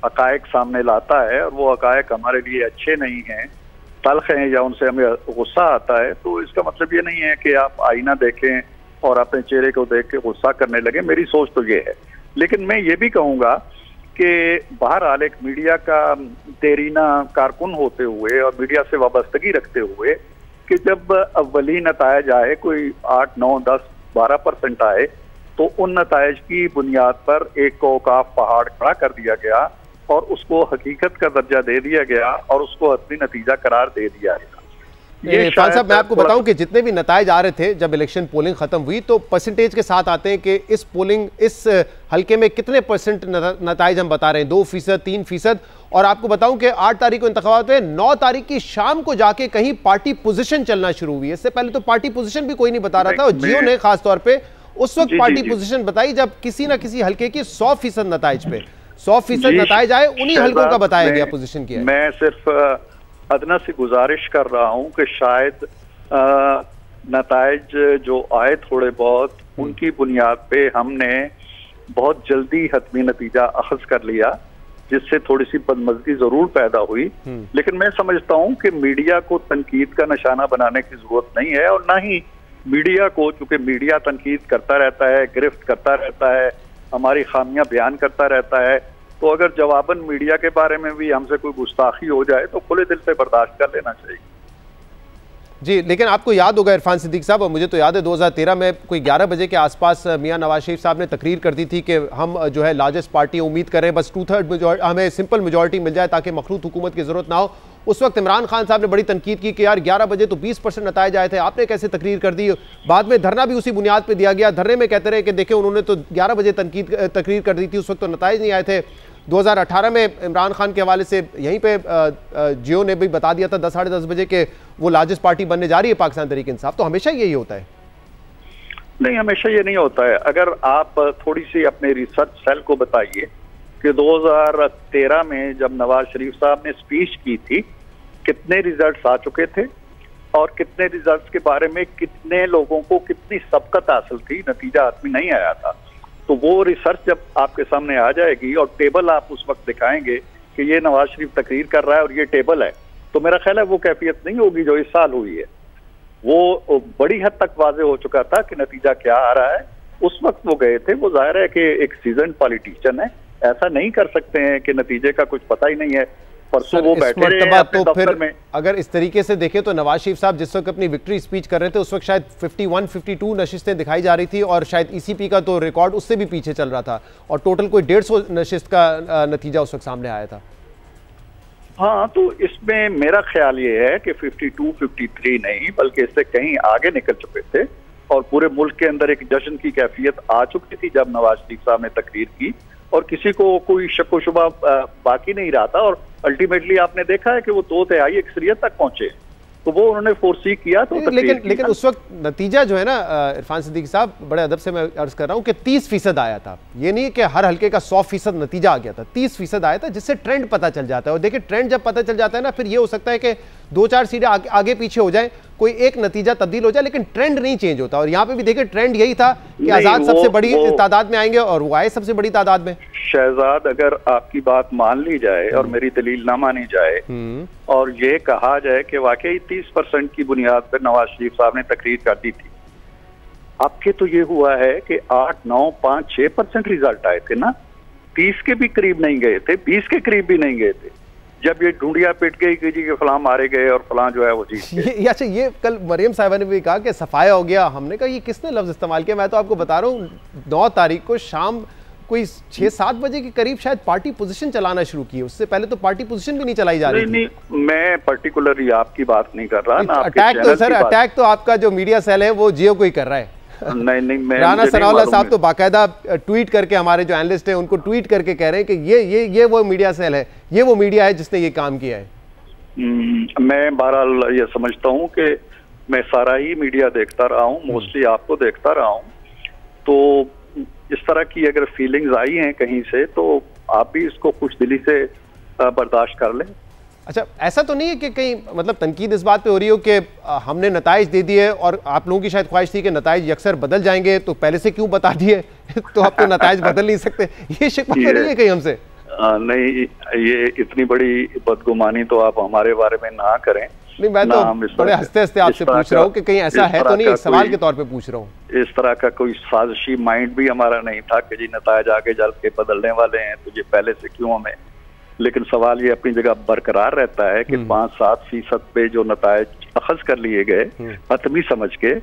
हकायक सामने लाता है और वो हकायक हमारे लिए अच्छे नहीं हैं, तल्ख हैं, या उनसे हमें गुस्सा आता है, तो इसका मतलब ये नहीं है कि आप आईना देखें और अपने चेहरे को देख के गुस्सा करने लगे। मेरी सोच तो ये है। लेकिन मैं ये भी कहूँगा कि बहरहाल एक मीडिया का देरीना कारकुन होते हुए और मीडिया से वाबस्तगी रखते हुए कि जब अव्वली नतायज आए, कोई 8, 9, 10, 12% आए, तो उन नतायज की बुनियाद पर एक औकाफ पहाड़ खड़ा कर दिया गया और उसको हकीकत का दर्जा दे दिया गया और उसको हतमी नतीजा करार दे दिया गया। इरफान साहब, मैं आपको बताऊं कि जितने भी नताइज आ रहे थे जब इलेक्शन पोलिंग खत्म हुई, तो परसेंटेज के साथ आते हैं कि इस हल्के में कितने परसेंट नताइज हम बता रहे हैं, 2%, 3%। और आपको बताऊं कि 8 तारीख को इंतखाबात हुए, 9 तारीख की शाम को जाके कहीं पार्टी पोजीशन चलना शुरू हुई। इससे पहले तो पार्टी पोजीशन भी कोई नहीं बता रहा था, और जियो ने खासतौर पर उस वक्त पार्टी पोजीशन बताई जब किसी ना किसी हल्के की 100% नताइज पे 100% नताइज आए, उन्हीं हल्कों का बताया गया पोजीशन किया। मैं सिर्फ अदना से गुजारिश कर रहा हूं कि शायद नताइज जो आए थोड़े बहुत, उनकी बुनियाद पे हमने बहुत जल्दी हतमी नतीजा अखज़ कर लिया, जिससे थोड़ी सी बदमज़गी जरूर पैदा हुई। लेकिन मैं समझता हूं कि मीडिया को तनकीद का निशाना बनाने की जरूरत नहीं है, और ना ही मीडिया को, क्योंकि मीडिया तनकीद करता रहता है, गिरफ्त करता रहता है, हमारी खामियां बयान करता रहता है। तो अगर जवाबन मीडिया के बारे में भी हमसे कोई गुस्ताखी हो जाए तो खुले दिल से बर्दाश्त कर लेना चाहिए। जी, लेकिन आपको याद होगा इरफान सिद्दीकी साहब, और मुझे तो याद है 2013 में कोई 11 बजे के आसपास मियां नवाज शरीफ साहब ने तकरीर कर दी थी कि हम जो है लार्जेस्ट पार्टी उम्मीद करें, बस 2/3 हमें सिंपल मेजॉरिटी मिल जाए ताकि मखलूत हुकूमत की जरूरत ना हो। उस वक्त इमरान खान साहब ने बड़ी तनकीद की कि यार 11 बजे तो 20% नताइज आए थे, आपने कैसे तकरीर कर दी। बाद में धरना भी उसी बुनियाद पर दिया गया। धरने में कहते रहे कि देखें उन्होंने तो 11 बजे तकरीर कर दी थी, उस वक्त तो नताइज नहीं आए थे। 2018 में इमरान खान के हवाले से यहीं पे जियो ने भी बता दिया था 10 साढ़े 10 बजे के वो लार्जेस्ट पार्टी बनने जा रही है पाकिस्तान तहरीक इंसाफ। तो हमेशा यही होता है? नहीं, हमेशा ये नहीं होता है। अगर आप थोड़ी सी अपने रिसर्च सेल को बताइए कि 2013 में जब नवाज शरीफ साहब ने स्पीच की थी, कितने रिजल्ट्स आ चुके थे और कितने रिजल्ट्स के बारे में कितने लोगों को कितनी सबकत हासिल थी, नतीजा आदमी नहीं आया था। तो वो रिसर्च जब आपके सामने आ जाएगी और टेबल आप उस वक्त दिखाएंगे कि ये नवाज शरीफ तकरीर कर रहा है और ये टेबल है, तो मेरा ख्याल है वो कैफियत नहीं होगी जो इस साल हुई है। वो बड़ी हद तक वाजे हो चुका था कि नतीजा क्या आ रहा है। उस वक्त वो गए थे। वो जाहिर है कि एक सीजन पॉलिटिशियन है, ऐसा नहीं कर सकते हैं कि नतीजे का कुछ पता ही नहीं है। परसों वो बैठे रहे अपने दफ्तर में। अगर इस तरीके से देखें तो नवाज शरीफ साहब जिस वक्त अपनी विक्ट्री स्पीच कर रहे थे उस वक्त शायद 51-52 नशिस्तें दिखाई जा रही थी और शायद ईसीपी का तो रिकॉर्ड उससे भी पीछे चल रहा था और टोटल कोई 150 नशिस्त का नतीजा उस वक्त सामने आया था। हाँ, तो इसमें मेरा ख्याल ये है कि 52-53 नहीं बल्कि इससे कहीं आगे निकल चुके थे और पूरे मुल्क के अंदर एक जश्न की कैफियत आ चुकी थी जब नवाज शरीफ साहब ने तकरीर की और किसी को कोई शक व शुबा बाकी नहीं रहा था। और अल्टीमेटली आपने देखा है कि वो 2/3 अक्सरियत तक पहुंचे, तो वो उन्होंने फोरसी किया। तो लेकिन उस वक्त नतीजा जो है ना इरफान सिद्दीकी साहब, बड़े अदब से मैं अर्ज कर रहा हूं कि 30% आया था। ये नहीं कि हर हल्के का 100% नतीजा आ गया था, 30% आया था, जिससे ट्रेंड पता चल जाता है। और देखिए ट्रेंड जब पता चल जाता है ना, फिर ये हो सकता है कि 2-4 सीटें आगे पीछे हो जाए, कोई एक नतीजा तब्दील हो जाए, लेकिन ट्रेंड नहीं चेंज होता। और यहाँ पे भी देखिए ट्रेंड यही था कि आजाद सबसे बड़ी तादाद में आएंगे और वो आए सबसे बड़ी तादाद में। शहजाद, अगर आपकी बात मान ली जाए और मेरी दलील ना मानी जाए और ये कहा जाए कि वाकई 30% की बुनियाद पर नवाज शरीफ साहब ने तकरीर कर दी थी, आपके तो ये हुआ है कि 8, 9, 5, 6% रिजल्ट आए थे ना, 30 के भी करीब नहीं गए थे, 20 के करीब भी नहीं गए थे। जब ये ढूंढिया पिट गई कि जी के फलां मारे गए और फलां जो है वो जीत गए। अच्छा, ये कल मरियम साहिबा ने भी कहा कि सफाया हो गया। हमने कहा ये किसने लफ्ज इस्तेमाल किया? मैं तो आपको बता रहा हूँ 9 तारीख को शाम कोई 6-7 बजे के करीब शायद पार्टी पोजीशन चलाना शुरू की। उससे पहले तो पार्टी पोजीशन भी नहीं चलाई जा रही थी। नहीं, मैं पर्टिकुलरली आपकी बात नहीं कर रहा ना। अटैक तो सर, अटैक तो आपका जो मीडिया सेल है वो जियो को ही कर रहा है। नहीं, मैं राना सनाउल्लाह साहब तो बाकायदा ट्वीट करके, हमारे जो एनालिस्ट हैं उनको ट्वीट करके कह रहे हैं कि ये वो मीडिया सेल है, ये वो मीडिया है जिसने ये काम किया है। मैं बहरहाल ये समझता हूँ कि मैं सारा ही मीडिया देखता रहा हूँ, मोस्टली आपको देखता रहा हूँ, तो इस तरह की अगर फीलिंग्स आई हैं कहीं से तो आप भी इसको खुश दिली से बर्दाश्त कर लें। अच्छा, ऐसा तो नहीं है कि कहीं मतलब तनकीद इस बात पे हो रही हो कि हमने नताइज दे दिए और आप लोगों की शायद ख्वाहिश थी कि नताइज अक्सर बदल जाएंगे, तो पहले से क्यों बता दिए? तो आप तो नताइज बदल नहीं सकते, ये शिकवा तो नहीं है कहीं हमसे? नहीं, ये इतनी बड़ी बदगुमानी तो आप हमारे बारे में ना करें। नहीं, मैं तो बड़े हंसते हंसते आपसे पूछ रहा हूँ कि कहीं ऐसा है तो नहीं, एक सवाल के तौर पे पूछ रहा हूँ। इस तरह का कोई साजिशी माइंड भी हमारा नहीं था कि जी नताइज आगे चल के बदलने वाले हैं तो ये पहले से क्यों हमें। लेकिन सवाल ये अपनी जगह बरकरार रहता है कि 5-7% पे जो नताइज अखज कर लिए गए हतमी समझ के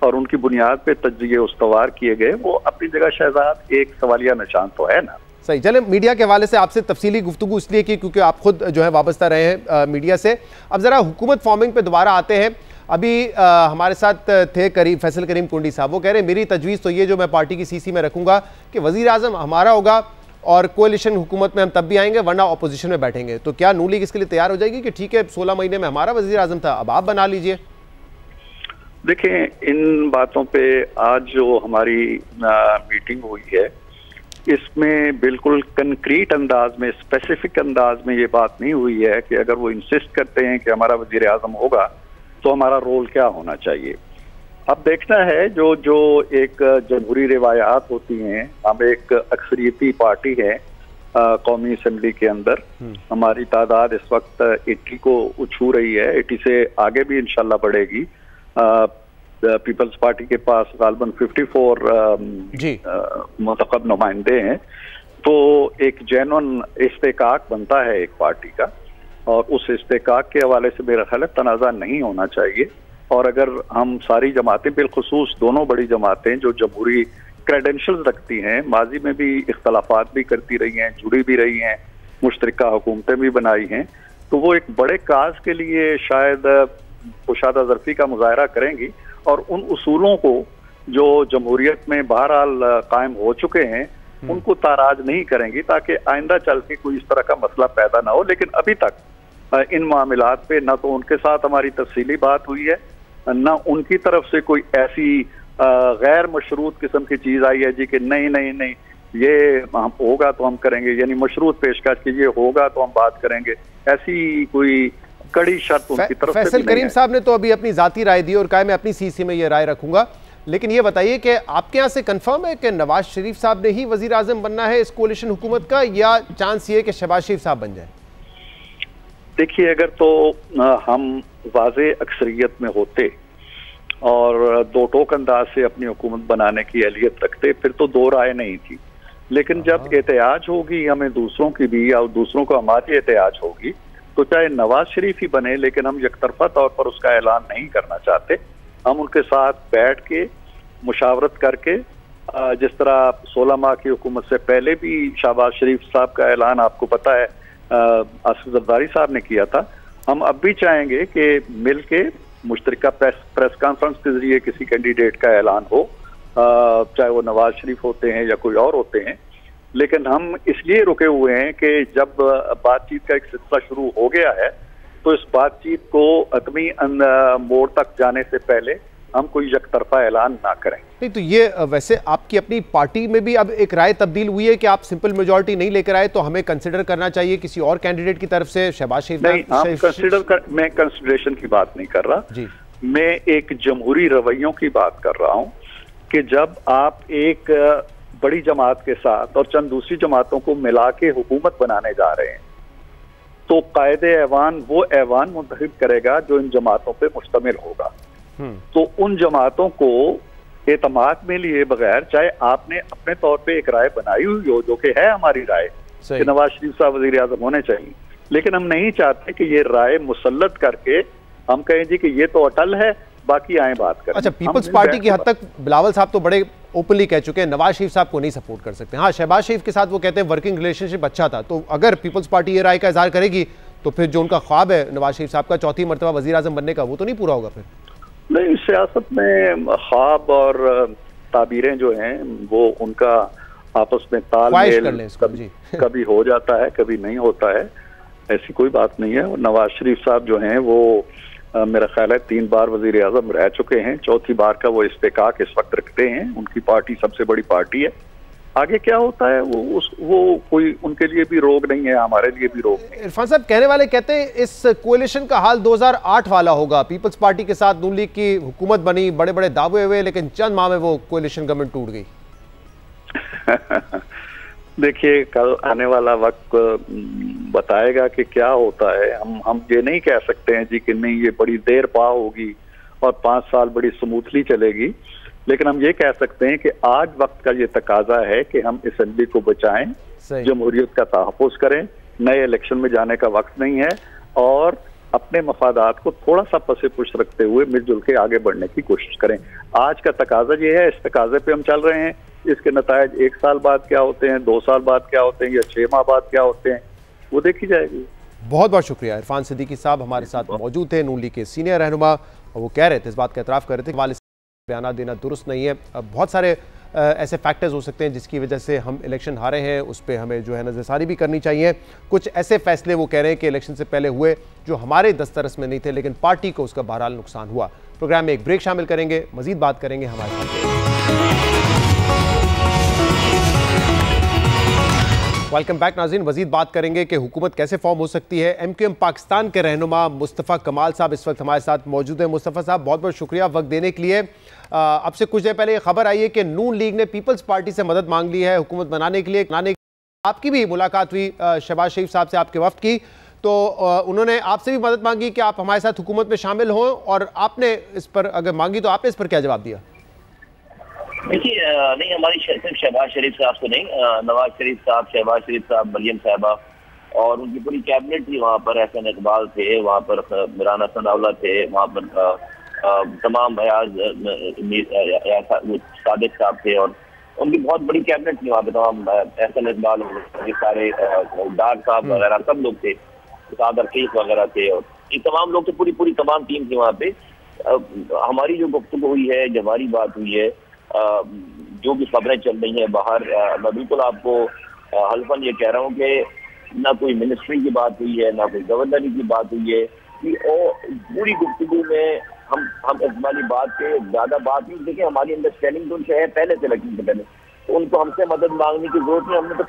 और उनकी बुनियाद पे तज्जिए उस्तवार किए गए, वो अपनी जगह शहजाद एक सवालिया निशान तो है ना। सही। चले, मीडिया के हवाले से आपसे तफसीली गुफ्तगू इसलिए की क्योंकि आप खुद जो है वाबस्ता रहे हैं मीडिया से। अब जरा हुकूमत फॉर्मिंग पे दोबारा आते हैं। अभी हमारे साथ थे फैसल करीम कुंडी साहब, वो कह रहे हैं मेरी तजवीज़ तो ये जो मैं पार्टी की सीसी में रखूंगा कि वज़ीर आज़म हमारा होगा और कोalition हुकूमत में हम तब भी आएंगे वरना अपोजिशन में बैठेंगे। तो क्या नून लीग इसके लिए तैयार हो जाएगी कि ठीक है 16 महीने में हमारा वज़ीर आज़म था, अब आप बना लीजिए? देखें, इन बातों पे आज जो हमारी मीटिंग हुई है इसमें बिल्कुल कंक्रीट अंदाज में, स्पेसिफिक अंदाज में ये बात नहीं हुई है कि अगर वो इंसिस्ट करते हैं कि हमारा वज़ीर आज़म होगा तो हमारा रोल क्या होना चाहिए। अब देखना है जो एक जमहूरी रिवायात होती हैं। हम एक अक्सरियती पार्टी है कौमी असम्बली के अंदर, हमारी तादाद इस वक्त 80 को छू रही है, 80 से आगे भी इंशाल्लाह बढ़ेगी। पीपल्स पार्टी के पास गालबन 54 मुंतखब नुमाइंदे हैं, तो एक जेन्युइन इस्तेकाक बनता है एक पार्टी का और उस इस्तेकाक के हवाले से मेरा ख्याल तनाज़ा नहीं होना चाहिए। और अगर हम सारी जमातें, बिलखुसूस दोनों बड़ी जमातें जो जमहूरी क्रेडेंशियल्स रखती हैं, माजी में भी इख्तलाफात भी करती रही हैं, जुड़ी भी रही हैं, मुश्तरका हुकूमतें भी बनाई हैं, तो वो एक बड़े काज के लिए शायद कुशादा ज़र्फी का मुजाहरा करेंगी और उन उसूलों को जो जमहूरियत में बहरहाल कायम हो चुके हैं उनको ताराज नहीं करेंगी, ताकि आइंदा चल के कोई इस तरह का मसला पैदा ना हो। लेकिन अभी तक इन मामलात पे ना तो उनके साथ हमारी तफसीली बात हुई है, ना उनकी तरफ से कोई ऐसी गैर मशरूत किस्म की चीज आई है जी कि नहीं नहीं नहीं ये हम होगा तो हम करेंगे, यानी मशरूत पेशकश की ये होगा तो हम बात करेंगे, ऐसी कोई कड़ी शर्त उनकी तरफ से फैसल करीम साहब ने तो अभी अपनी जाती राय दी और कहा मैं अपनी सीसी में ये राय रखूंगा, लेकिन ये बताइए कि आपके यहाँ से कंफर्म है कि नवाज शरीफ साहब ने ही वजीर आजम बनना है इस कोalition हुकूमत का, या चांस ये कि शहबाज शरीफ साहब बन जाए? देखिए, अगर तो हम वाज़े अक्सरियत में होते और दो टोक अंदाज से अपनी हुकूमत बनाने की अहलियत रखते, फिर तो दो राय नहीं थी। लेकिन जब एहतियाज होगी हमें दूसरों की भी और दूसरों को हमारी एहतियाज होगी, तो चाहे नवाज शरीफ ही बने, लेकिन हम यकतरफा तौर पर उसका ऐलान नहीं करना चाहते। हम उनके साथ बैठ के मुशावरत करके, जिस तरह 16 माह की हुकूमत से पहले भी शहबाज शरीफ साहब का ऐलान आपको पता है आसिफ जरदारी साहब ने किया था, हम अब भी चाहेंगे कि मिल के मुश्तरका प्रेस कॉन्फ्रेंस के जरिए किसी कैंडिडेट का ऐलान हो, चाहे वो नवाज शरीफ होते हैं या कोई और होते हैं। लेकिन हम इसलिए रुके हुए हैं कि जब बातचीत का एक सिलसिला शुरू हो गया है, तो इस बातचीत को अतमी मोड़ तक जाने से पहले हम कोई यकतरफा ऐलान ना करें। नहीं तो ये वैसे आपकी अपनी पार्टी में भी अब एक राय तब्दील हुई है कि आप सिंपल मेजॉरिटी नहीं लेकर आए तो हमें कंसिडर करना चाहिए किसी और कैंडिडेट की तरफ से, शहबाज शरीफ? नहीं, मैं कंसिडरेशन की बात नहीं कर रहा जी। मैं एक जमहूरी रवैयों की बात कर रहा हूँ कि जब आप एक बड़ी जमात के साथ और चंद दूसरी जमातों को मिला के हुकूमत बनाने जा रहे हैं, तो कायदे ऐवान वो ऐवान मुंतखब करेगा जो इन जमातों पे मुश्तमिल होगा। तो उन जमातों को एतमाद में लिए बगैर, चाहे आपने अपने तौर पे एक राय बनाई हुई हो, जो कि है हमारी राय कि नवाज शरीफ साहब वजीर आजम होने चाहिए, लेकिन हम नहीं चाहते कि ये राय मुसल्लत करके हम कहें जी कि ये तो अटल है, बाकी आए बात करें। अच्छा, पीपल्स पार्टी की हद तक बिलावल साहब तो बड़े ओपनली कह चुके हैं नवाज शरीफ साहब को नहीं सपोर्ट कर सकते। हाँ, शहबाज शरीफ के साथ वो कहते हैं वर्किंग रिलेशनशिप अच्छा था, तो अगर पीपल्स पार्टी ये राय का इजहार करेगी तो फिर जो उनका ख्वाब है नवाज शरीफ साहब का चौथी मरतबा वजीर आजम बनने का, वो तो नहीं पूरा होगा फिर? नहीं, सियासत में ख्वाब और ताबीरें जो हैं वो उनका आपस में तालमेल कभी हो जाता है, कभी नहीं होता है, ऐसी कोई बात नहीं है। और नवाज शरीफ साहब जो हैं वो मेरा ख्याल है 3 बार वजीर आजम रह चुके हैं, चौथी बार का वो इस्तेकाक इस वक्त रखते हैं। उनकी पार्टी सबसे बड़ी पार्टी है। आगे क्या होता है वो कोई उनके लिए भी रोग नहीं है, हमारे लिए भी रोग नहीं। इरफान साहब कहने वाले कहते हैं इस कोalition का हाल 2008 वाला होगा, पीपल्स पार्टी के साथ नून लीग की हुकूमत बनी, बड़े बड़े दावे हुए, लेकिन चंद माह में वो कोalition गवर्नमेंट टूट गई। देखिए, कल आने वाला वक्त बताएगा कि क्या होता है। हम ये नहीं कह सकते हैं जी कि नहीं ये बड़ी देर पा होगी और 5 साल बड़ी स्मूथली चलेगी, लेकिन हम ये कह सकते हैं कि आज वक्त का ये तकाजा है कि हम असेंबली को बचाएं, जमहूरियत का तहफ़्फ़ुज़ करें, नए इलेक्शन में जाने का वक्त नहीं है, और अपने मफादात को थोड़ा सा पसे पुश रखते हुए मिलजुल के आगे बढ़ने की कोशिश करें। आज का तकाजा ये है, इस तकाजे पे हम चल रहे हैं। इसके नतायज 1 साल बाद क्या होते हैं, 2 साल बाद क्या होते हैं, या 6 माह बाद क्या होते हैं, वो देखी जाएगी। बहुत बहुत शुक्रिया। इरफान सिद्दीकी साहब हमारे साथ मौजूद थे, नून लीग के सीनियर रहनुमा, और वो कह रहे थे, इस बात का एतराफ़ कर रहे थे कि बयान देना दुरुस्त नहीं है। बहुत सारे ऐसे फैक्टर्स हो सकते हैं जिसकी वजह से हम इलेक्शन हारे हैं, उस पर हमें जो है नज़रसानी भी करनी चाहिए। कुछ ऐसे फैसले वो कह रहे हैं कि इलेक्शन से पहले हुए जो हमारे दस्तरस में नहीं थे, लेकिन पार्टी को उसका बहरहाल नुकसान हुआ। प्रोग्राम में एक ब्रेक शामिल करेंगे, मजीद बात करेंगे हमारे साथ। वेलकम बैक नाज़रीन। मजीद बात करेंगे कि हुकूमत कैसे फॉर्म हो सकती है। MQM पाकिस्तान के रहनुमा मुस्तफ़ा कमाल साहब इस वक्त हमारे साथ मौजूद हैं। मुस्तफ़ा साहब, बहुत बहुत शुक्रिया वक्त देने के लिए। अब से कुछ देर पहले ये खबर आई है कि नून लीग ने पीपल्स पार्टी से मदद मांग ली है हुकूमत बनाने के लिए। आपकी भी मुलाकात हुई शहबाज शरीफ साहब से, आपके वफ्द की, तो उन्होंने आपसे भी मदद मांगी कि आप हमारे साथ हुकूमत में शामिल हों, और आपने इस पर अगर मांगी तो आपने इस पर क्या जवाब दिया? देखिए, नहीं, हमारी सिर्फ शहबाज शरीफ साहब से नहीं, नवाज शरीफ साहब, शहबाज शरीफ साहब, मरियम साहबा और उनकी पूरी कैबिनेट थी वहाँ पर। एहसन इकबाल थे वहाँ पर, मिरान हसन अवला थे वहाँ पर, तमाम सादिक साहब थे, और उनकी बहुत बड़ी कैबिनेट थी वहाँ पे। तमाम एहसन इकबाल, सारे डार साहब वगैरह सब लोग थे। सागर शेख वगैरह थे, और ये तमाम लोग, तो पूरी तमाम टीम थी वहाँ पे। हमारी जो गुफ्तगू हुई है, जब हमारी बात हुई है, जो भी खबरें चल रही हैं बाहर, मैं बिल्कुल आपको हल्फन ये कह रहा हूँ कि ना कोई मिनिस्ट्री की बात हुई है, ना कोई गवर्नरी की बात हुई है, कि पूरी गुफ्तगू में हम इस वाली बात पे ज्यादा बात नहीं। देखिए, हमारी अंडरस्टैंडिंग तो उनसे है पहले से, इलेक्शन से पहले, तो उनको हमसे मदद मांगने की जरूरत नहीं। हमने तो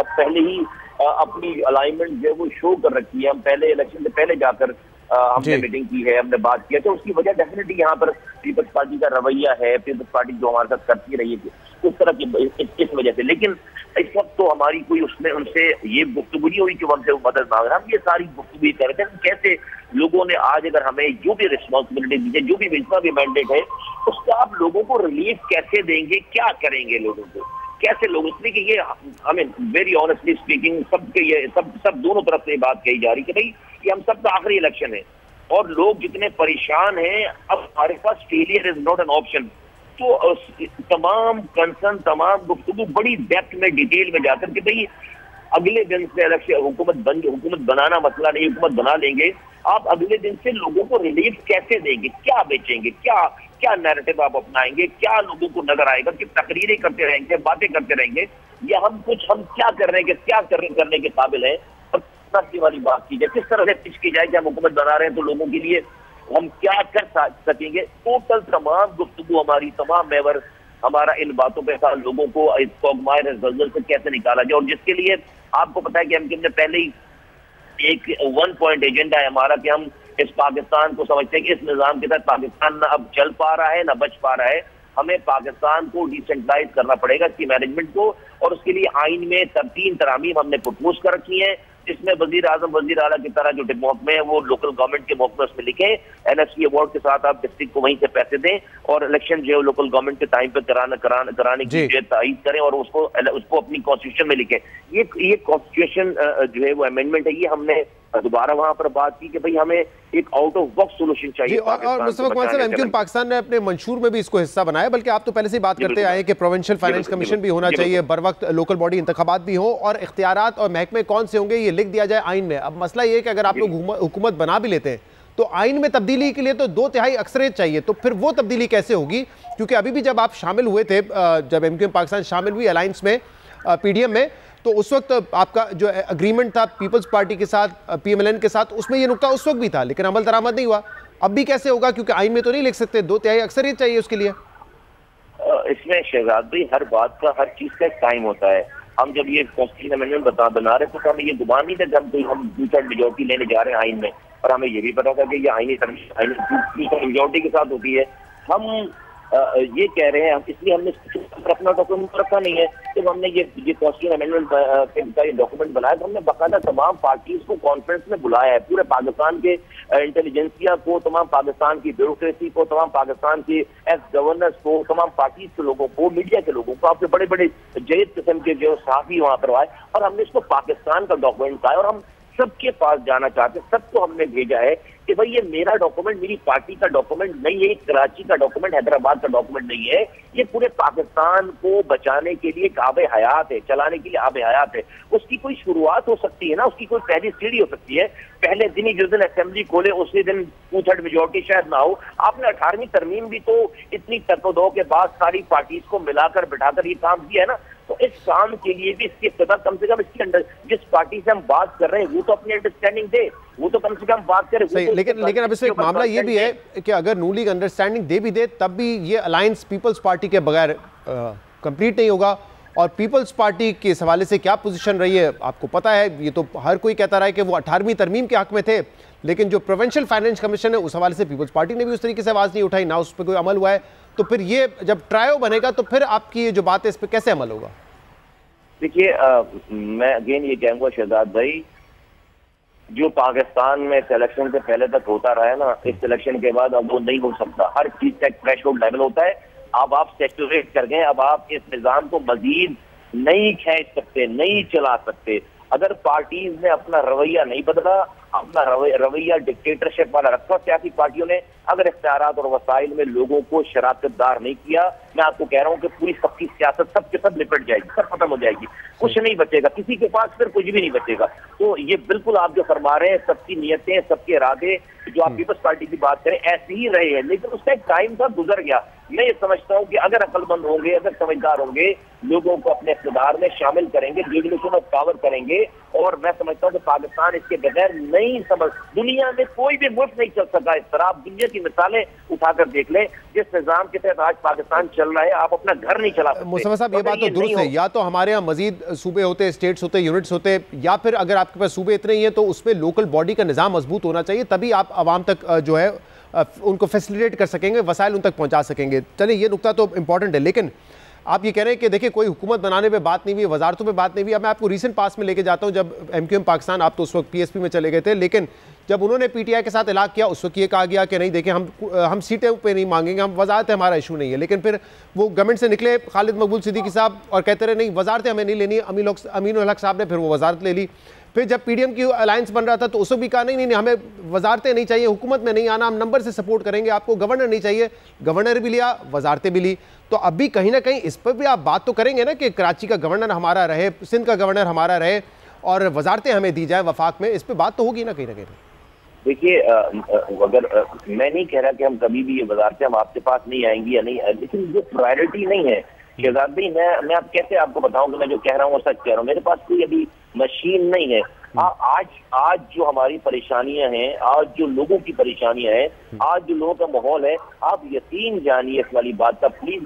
पहले ही अपनी अलाइनमेंट जो है वो शो कर रखी है। हम पहले इलेक्शन से पहले जाकर हमने मीटिंग की है, हमने बात किया, तो उसकी वजह डेफिनेटली यहाँ पर पीपल्स पार्टी का रवैया है, पीपल्स पार्टी जो हमारे साथ करती रही है उस तरह की इस वजह से। लेकिन इस वक्त तो हमारी कोई उसमें उनसे ये गुफ्तगू नहीं हुई कि हमसे वो मदद मांग रहे हैं। हम ये सारी गुफ्तगू कर रहे हैं कैसे लोगों ने आज अगर हमें जो भी रिस्पॉन्सिबिलिटी दी है, जो भी जितना भी मैंडेट है, उसका आप लोगों को रिलीफ कैसे देंगे, क्या करेंगे लोगों को, कैसे लोग, इसलिए कि ये I mean very honestly speaking सबके ये सब दोनों तरफ से बात कही जा रही है कि भाई ये हम सबका आखिरी इलेक्शन है और लोग जितने परेशान हैं, अब हमारे पास failure is not an option. तो तमाम कंसर्न, तमाम गुफ्तगू बड़ी डेप्थ में, डिटेल में जाकर कि भाई अगले दिन से इलेक्शन हुकूमत बनाना मसला नहीं, हुकूमत बना लेंगे, आप अगले दिन से लोगों को रिलीफ कैसे देंगे, क्या बेचेंगे, क्या नैरेटिव आप अपनाएंगे, क्या लोगों को नजर आएगा कि तकरीरें करते रहेंगे, बातें करते रहेंगे, या हम क्या कर रहे हैं, क्या करने के काबिल है, और की वाली बात की जाए, किस तरह से पिच की जाए कि हम हुकूमत बना रहे हैं तो लोगों के लिए हम क्या कर सकेंगे। टोटल तमाम गुफ्तगू हमारी, तमाम मेवर हमारा इन बातों पे था, लोगों को इस कोगमार दलदल से कैसे निकाला जाए, और जिसके लिए आपको पता है कि हमने पहले ही एक 1 पॉइंट एजेंडा है हमारा कि हम इस पाकिस्तान को समझते हैं कि इस निजाम के तहत पाकिस्तान ना अब चल पा रहा है, ना बच पा रहा है। हमें पाकिस्तान को डिसेंट्रलाइज करना पड़ेगा, इसकी मैनेजमेंट को, और उसके लिए आइन में 3 तरामीम हमने प्रपोज कर रखी है, जिसमें वजीर आजम, वजीर आला की तरह जो महकमे है वो लोकल गवर्नमेंट के महकमे उसमें लिखे, NSP अवार्ड के साथ आप डिस्ट्रिक्ट को वहीं से पैसे दें, और इलेक्शन जो है लोकल गवर्नमेंट के टाइम पे कराने की तायीद करें, और उसको अपनी कॉन्स्टिट्यूशन में लिखें। ये कॉन्स्टिट्यूशन जो है वो अमेंडमेंट है, ये हमने दोबारा वहां पर बात की कि भाई हमें एक आउट ऑफ बॉक्स सोल्यूशन चाहिए। और मुस्तफा कुमार साहब, MQM पाकिस्तान ने अपने मंशूर में भी इसको हिस्सा बनाया, बल्कि आप तो पहले से बात करते आए कि प्रोविंशियल फाइनेंस कमीशन भी होना चाहिए, बर वक्त लोकल बॉडी इंतखाबात भी हो, और इख्तियारात और महकमे कौन से होंगे ये लिख दिया जाए आइन में। अब मसला ये है कि अगर आप लोग हुकूमत बना भी लेते हैं तो आइन में तब्दीली के लिए तो 2/3 अक्सरियत चाहिए, तो फिर वो तब्दीली कैसे होगी? क्योंकि अभी भी जब आप शामिल हुए थे, जब MQM पाकिस्तान शामिल हुई अलायंस में, PDM में, तो उस वक्त आपका जो एग्रीमेंट था पीपल्स पार्टी के साथ, PMLN के साथ, उसमें ये नुकता उस वक्त भी था, लेकिन अमल दरामद नहीं हुआ। अब भी कैसे होगा? क्योंकि आइन में तो नहीं लिख सकते, 2/3 अक्सरियत चाहिए उसके लिए। इसमें शहजाद भाई, हर बात का, हर चीज का एक टाइम होता है। हम जब ये कॉन्स्टिट्यूशन अमेंडमेंट बना रहे थे तो हमें ये गुमान नहीं था कि हम 2/3 मेजोरिटी लेने जा रहे हैं आइन में, और हमें ये भी पता था कि ये आइनी मेजोरिटी के साथ होती है। हम ये कह रहे हैं, इसलिए हमने अपना डॉक्यूमेंट रखा नहीं है। जब हमने ये कॉन्स्टिट्यूशन अमेंडमेंट का ये डॉक्यूमेंट बनाया तो हमने बाकायदा तमाम पार्टीज को कॉन्फ्रेंस में बुलाया है, पूरे पाकिस्तान के इंटेलिजेंसिया को, तमाम पाकिस्तान की ब्यूरोक्रेसी को, तमाम पाकिस्तान के एक्स गवर्नर्स को, तमाम पार्टीज के लोगों को, मीडिया के लोगों को, आपके बड़े बड़े जयद किस्म के जो सहाफी वहां पर आए, और हमने इसको पाकिस्तान का डॉक्यूमेंट कहा है, और हम सबके पास जाना चाहते हैं, सबको हमने भेजा है कि भाई ये मेरा डॉक्यूमेंट, मेरी पार्टी का डॉक्यूमेंट नहीं है, कराची का डॉक्यूमेंट, हैदराबाद का डॉक्यूमेंट नहीं है, ये पूरे पाकिस्तान को बचाने के लिए आब हयात है, चलाने के लिए आब हयात है। उसकी कोई शुरुआत हो सकती है ना, उसकी कोई पहली सीढ़ी हो सकती है। पहले दिन ही जिस दिन असेंबली खोले उसी दिन 2/3 मेजोरिटी शायद ना हो। आपने 18वीं तरमीम भी तो इतनी टकदो के बाद सारी पार्टीज को मिलाकर बिठाकर ये काम किया है ना, तो इस काम के लिए भी इसकी इब्तिदा कम से कम इसकी जिस पार्टी से हम बात कर रहे हैं वो तो अपनी अंडरस्टैंडिंग दे, वो तो कम से कम बात करे। सही, लेकिन अब इसमें एक मामला ये भी है कि अगर नून लीग अंडरस्टैंडिंग दे भी दे तब भी ये अलायंस पीपल्स पार्टी के बगैर कंप्लीट नहीं होगा। और पीपल्स पार्टी के इस हवाले से क्या पोजीशन रही है आपको पता है, ये तो हर कोई कहता रहा है कि वो 18वीं तरमीम के हक में थे, लेकिन जो प्रोविंशियल फाइनेंस कमीशन है उस हवाले से पीपल्स पार्टी ने भी उस तरीके से आवाज़ नहीं उठाई, ना उस पर कोई अमल हुआ है। तो फिर ये जब ट्रायो बनेगा तो फिर आपकी ये जो बात है इस पर कैसे अमल होगा? देखिए, मैं अगेन ये कहूँगा शहजाद भाई, जो पाकिस्तान में सिलेक्शन से पहले तक होता रहा है ना, इस सिलेक्शन के बाद अब वो नहीं हो सकता। हर चीज का एक थ्रेशोल्ड लेवल होता है। अब आप सेचुरेट कर गए, अब आप इस निजाम को मजीद नहीं खींच सकते, नहीं चला सकते। अगर पार्टीज ने अपना रवैया नहीं बदला, अपना रवैया डिक्टेटरशिप वाला रखा सियासी पार्टियों ने। अगर इख्तियारात और वसाइल में लोगों को शराकतदार नहीं किया, मैं आपको कह रहा हूँ कि पूरी सबकी सियासत सब के सब निपट जाएगी, सब खत्म हो जाएगी, कुछ नहीं बचेगा, किसी के पास फिर कुछ भी नहीं बचेगा। तो ये बिल्कुल आप जो फरमा रहे हैं, सबकी नियतें, सबके इरादे, जो आप पीपल्स पार्टी की बात करें, ऐसे ही रहे हैं, लेकिन उसका एक टाइम था, गुजर गया। मैं ये समझता हूँ कि अगर अक्लमंद होंगे, अगर समझदार होंगे, लोगों को अपने इख्तियार में शामिल करेंगे, रेगुलेशन ऑफ पावर करेंगे, और मैं समझता हूँ कि पाकिस्तान इसके बगैर नहीं समझ, दुनिया में कोई भी मुल्क नहीं चल सका इस तरह। आप दुनिया की मिसालें उठाकर देख लें, जिस निजाम के तहत आज पाकिस्तान चल रहा है, आप अपना घर नहीं चला सकते। मुस्तफा साहब, ये बात तो दुरुस्त है, या तो हमारे यहाँ मजीद सूबे होते, स्टेट्स होते, यूनिट्स होते, या फिर अगर आपके पास सूबे इतने ही हैं तो उसमें लोकल बॉडी का निजाम मजबूत होना चाहिए, तभी आप आवाम तक जो है उनको फैसिलिटेट कर सकेंगे, वसाइल उन तक पहुंचा सकेंगे। चलिए, ये नुकता तो इंपॉर्टेंट है, लेकिन आप ये कह रहे हैं कि देखिए कोई हुकूमत बनाने पे बात नहीं हुई, वजारतों पे बात नहीं हुई। अब मैं आपको रीसेंट पास में लेके जाता हूं, जब MQM पाकिस्तान, आप तो उस वक्त PSP में चले गए थे, लेकिन जब उन्होंने PTI के साथ इलाक़ किया, उस वक्त ये कहा गया कि नहीं देखिए हम सीटें पे नहीं मांगेंगे, हम वजारतें हमारा इशू नहीं है। लेकिन फिर वो गवर्नमेंट से निकले खालिद मकबूल सिद्दीकी साहब और कहते रहे नहीं वजारतें हमें नहीं लेनी। अमीनुल हक साहब ने फिर वो वजारत ले ली। फिर जब PDM की अलायंस बन रहा था तो उसको भी कहा नहीं हमें वजारतें नहीं चाहिए, हुकूमत में नहीं आना, हम नंबर से सपोर्ट करेंगे आपको, गवर्नर नहीं चाहिए, गवर्नर भी लिया, वजारतें भी ली। तो अभी कहीं ना कहीं इस पर भी आप बात तो करेंगे ना कि कराची का गवर्नर हमारा रहे, सिंध का गवर्नर हमारा रहे और वजारतें हमें दी जाए वफाक में, इस पर बात तो होगी ना कहीं ना कहीं। देखिए, अगर मैं नहीं कह रहा कि हम कभी भी ये वजारतें हम आपके पास नहीं आएंगी या नहीं, लेकिन जो प्रायोरिटी नहीं है शहजाद भाई, मैं आप कैसे आपको बताऊं कि मैं जो कह रहा हूँ वो सच कह रहा हूँ। मेरे पास कोई अभी मशीन नहीं है। आज जो हमारी परेशानियां हैं, आज जो लोगों की परेशानियां हैं, आज जो लोगों का माहौल है, आप यकीन जानिए इस वाली बात का प्लीज,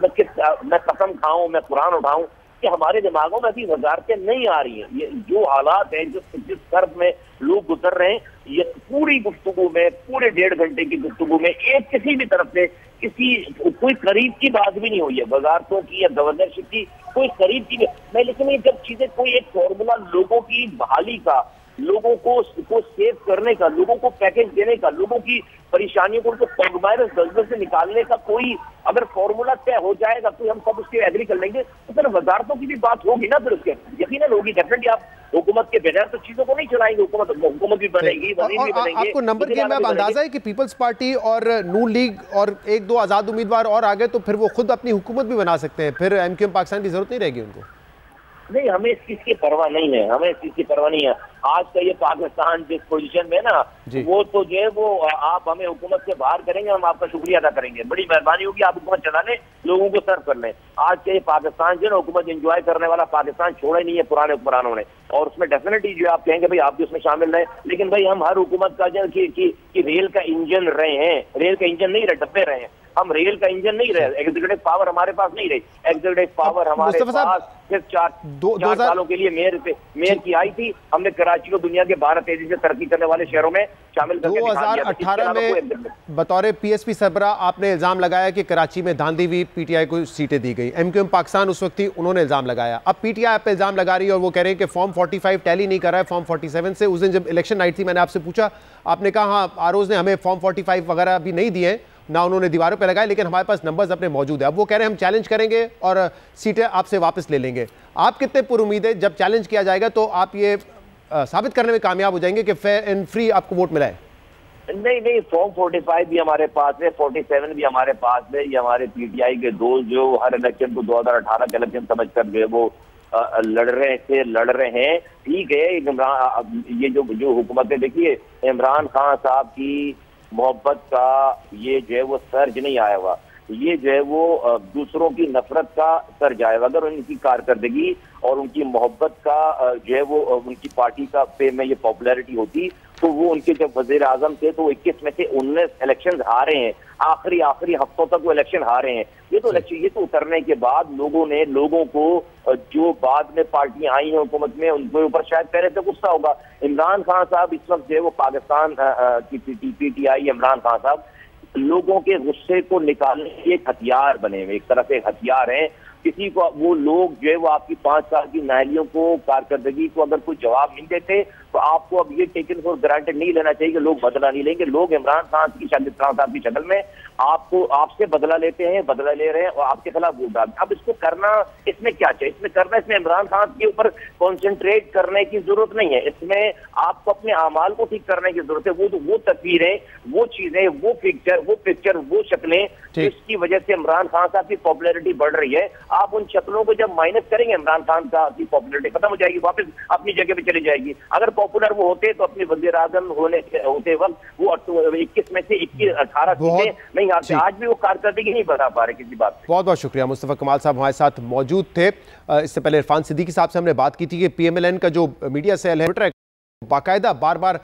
मैं कसम खाऊं, मैं कुरान उठाऊं कि हमारे दिमागों में अभी वजारतें नहीं आ रही हैं। ये जो हालात है, जिस कर्ब में लोग गुजर रहे हैं, ये पूरी गुफ्तगू में, पूरे 1.5 घंटे की गुफ्तगू में एक किसी भी तरफ से कोई करीब की बात भी नहीं हुई है वजारतों की या गवर्नरशिप की, कोई करीब की नहीं। लेकिन ये जब चीजें कोई एक फॉर्मूला लोगों की बहाली का, लोगों को सेव करने का, लोगों को पैकेज देने का, लोगों की परेशानियों को उनको पगमायरस दलदल से निकालने का कोई अगर फॉर्मूला तय हो जाएगा तो हम सब उसके एग्री कर लेंगे। तो फिर वजारतों की भी बात होगी ना, फिर उसके यकीनन होगी, डेफिनेटली। आप हुकूमत के बगैर तो चीजों को नहीं चलाएंगे, हुकूमत भी बनेगी, वजीर भी बनेंगे। आपको नंबर गेम में अब अंदाजा है कि पीपल्स पार्टी और नून लीग और 1-2 आजाद उम्मीदवार और आगे तो फिर वो खुद अपनी हुकूमत भी बना सकते हैं, फिर MQM पाकिस्तान की जरूरत नहीं रहेगी उनको। नहीं, हमें इस चीज की परवाह नहीं है, हमें इस चीज की परवाह नहीं है। आज का ये पाकिस्तान जिस पोजीशन में ना, वो तो जो है वो आप हमें हुकूमत से बाहर करेंगे, हम आपका शुक्रिया अदा करेंगे, बड़ी मेहरबानी होगी, आप हुकूमत चला लें, लोगों को सर्व कर लें। आज के ये पाकिस्तान जो है हुकूमत एंजॉय करने वाला पाकिस्तान छोड़ा ही नहीं है पुराने हुक्मरानों ने, और उसमें डेफिनेटली जो आप कहेंगे भाई आप भी उसमें शामिल रहे, लेकिन भाई हम हर हुकूमत का जो कि रेल का इंजन रहे हैं, रेल का इंजन नहीं रहे, डब्बे रहे हैं, हम रेल का इंजन नहीं रहे, एग्जीक्यूटिव पावर हमारे पास नहीं रही। एग्जीक्यूटिव पावर हमारे पास सिर्फ 4 सालों के लिए मेयर की आई थी। हमने कराची को दुनिया के 12 तेजी से तरक्की करने वाले शहरों में शामिल करके 2018 में बतौर PSP सरबरा आपने इल्जाम लगाया कि कराची में धांधी हुई, PTI को सीटें दी गई। MQM पाकिस्तान उस वक्त थी, उन्होंने इल्जाम लगाया। अब PTI आप पे इल्जाम लगा रही है और वो कह रहे हैं कि फॉर्म 45 टैली नहीं कर रहा है फॉर्म 47 से। उस दिन जब इलेक्शन नाइट थी, मैंने आपसे पूछा, आपने कहा हाँ आरोज ने हमें फॉर्म 45 वगैरह अभी नहीं दिए, ना उन्होंने दीवारों पे लगाए, लेकिन हमारे पास नंबर्स अपने मौजूद है। अब वो कह रहे हैं हम चैलेंज करेंगे और सीटें आपसे वापस ले लेंगे। आप कितने पुरुमीद है जब चैलेंज किया जाएगा तो आप ये साबित करने में कामयाब हो जाएंगे कि फेयर एंड फ्री आपको वोट मिला है? नहीं, फॉर्म 45 भी हमारे पास है, 47 भी हमारे पास है। ये हमारे PTI के दोस्त जो हर इलेक्शन को 2018 के इलेक्शन समझ कर गए वो लड़ रहे हैं, ठीक है। ये जो हुकूमत है, देखिए इमरान खान साहब की मोहब्बत का ये जो है वो सर्ज नहीं आया हुआ, ये जो है वो दूसरों की नफरत का सर्ज आया हुआ। अगर उनकी कारकर्दगी और उनकी मोहब्बत का जो है वो उनकी पार्टी का पे में ये पॉपुलैरिटी होती तो वो उनके जब वजीर आजम थे तो 21 में से 19 इलेक्शन हारे हैं, आखिरी हफ्तों तक वो इलेक्शन हारे हैं। ये तो उतरने के बाद लोगों को जो बाद में पार्टियां आई हैं हुकूमत में उनके ऊपर शायद पहले से गुस्सा होगा। इमरान खान साहब इस वक्त जो है वो पाकिस्तान की PTI इमरान खान साहब लोगों के गुस्से को निकालने के एक हथियार बने हुए, एक तरह से हथियार है। किसी को वो लोग जो है वो आपकी 5 साल की नाहलियों को, कारकर्दगी को अगर कोई जवाब नहीं देते तो आपको अब ये टेकन फॉर ग्रांटेड नहीं लेना चाहिए कि लोग बदला नहीं लेंगे। लोग इमरान खान की शक्ल में आपसे बदला लेते हैं, बदला ले रहे हैं और आपके खिलाफ वोट डालते हैं। अब इसको करना, इसमें क्या चाहिए, इसमें इमरान खान के ऊपर कॉन्सेंट्रेट करने की जरूरत नहीं है। इसमें आपको अपने अमाल को ठीक करने की जरूरत है। वो तस्वीरें, वो चीजें, वो पिक्चर, वो शक्लें जिसकी वजह से इमरान खान साहब की पॉपुलैरिटी बढ़ रही है, आप उन शक्लों को जब माइनस करेंगे इमरान खान साहब की पॉपुलैरिटी खत्म हो जाएगी, वापस अपनी जगह पे चली जाएगी। अगर पॉपुलर वो होते तो अपने वज़ीर आज़म होते वक्त वो 21 में से 18 सीटें नहीं आते। आज भी वो कारकर्दगी नहीं बता पा रहे किसी बात पे। बहुत बहुत शुक्रिया। मुस्तफ़ा कमाल साहब हमारे साथ मौजूद थे। इससे पहले इरफान सिद्दीकी साहब से हमने बात की थी कि PMLN का जो मीडिया सेल है बाकायदा बार बार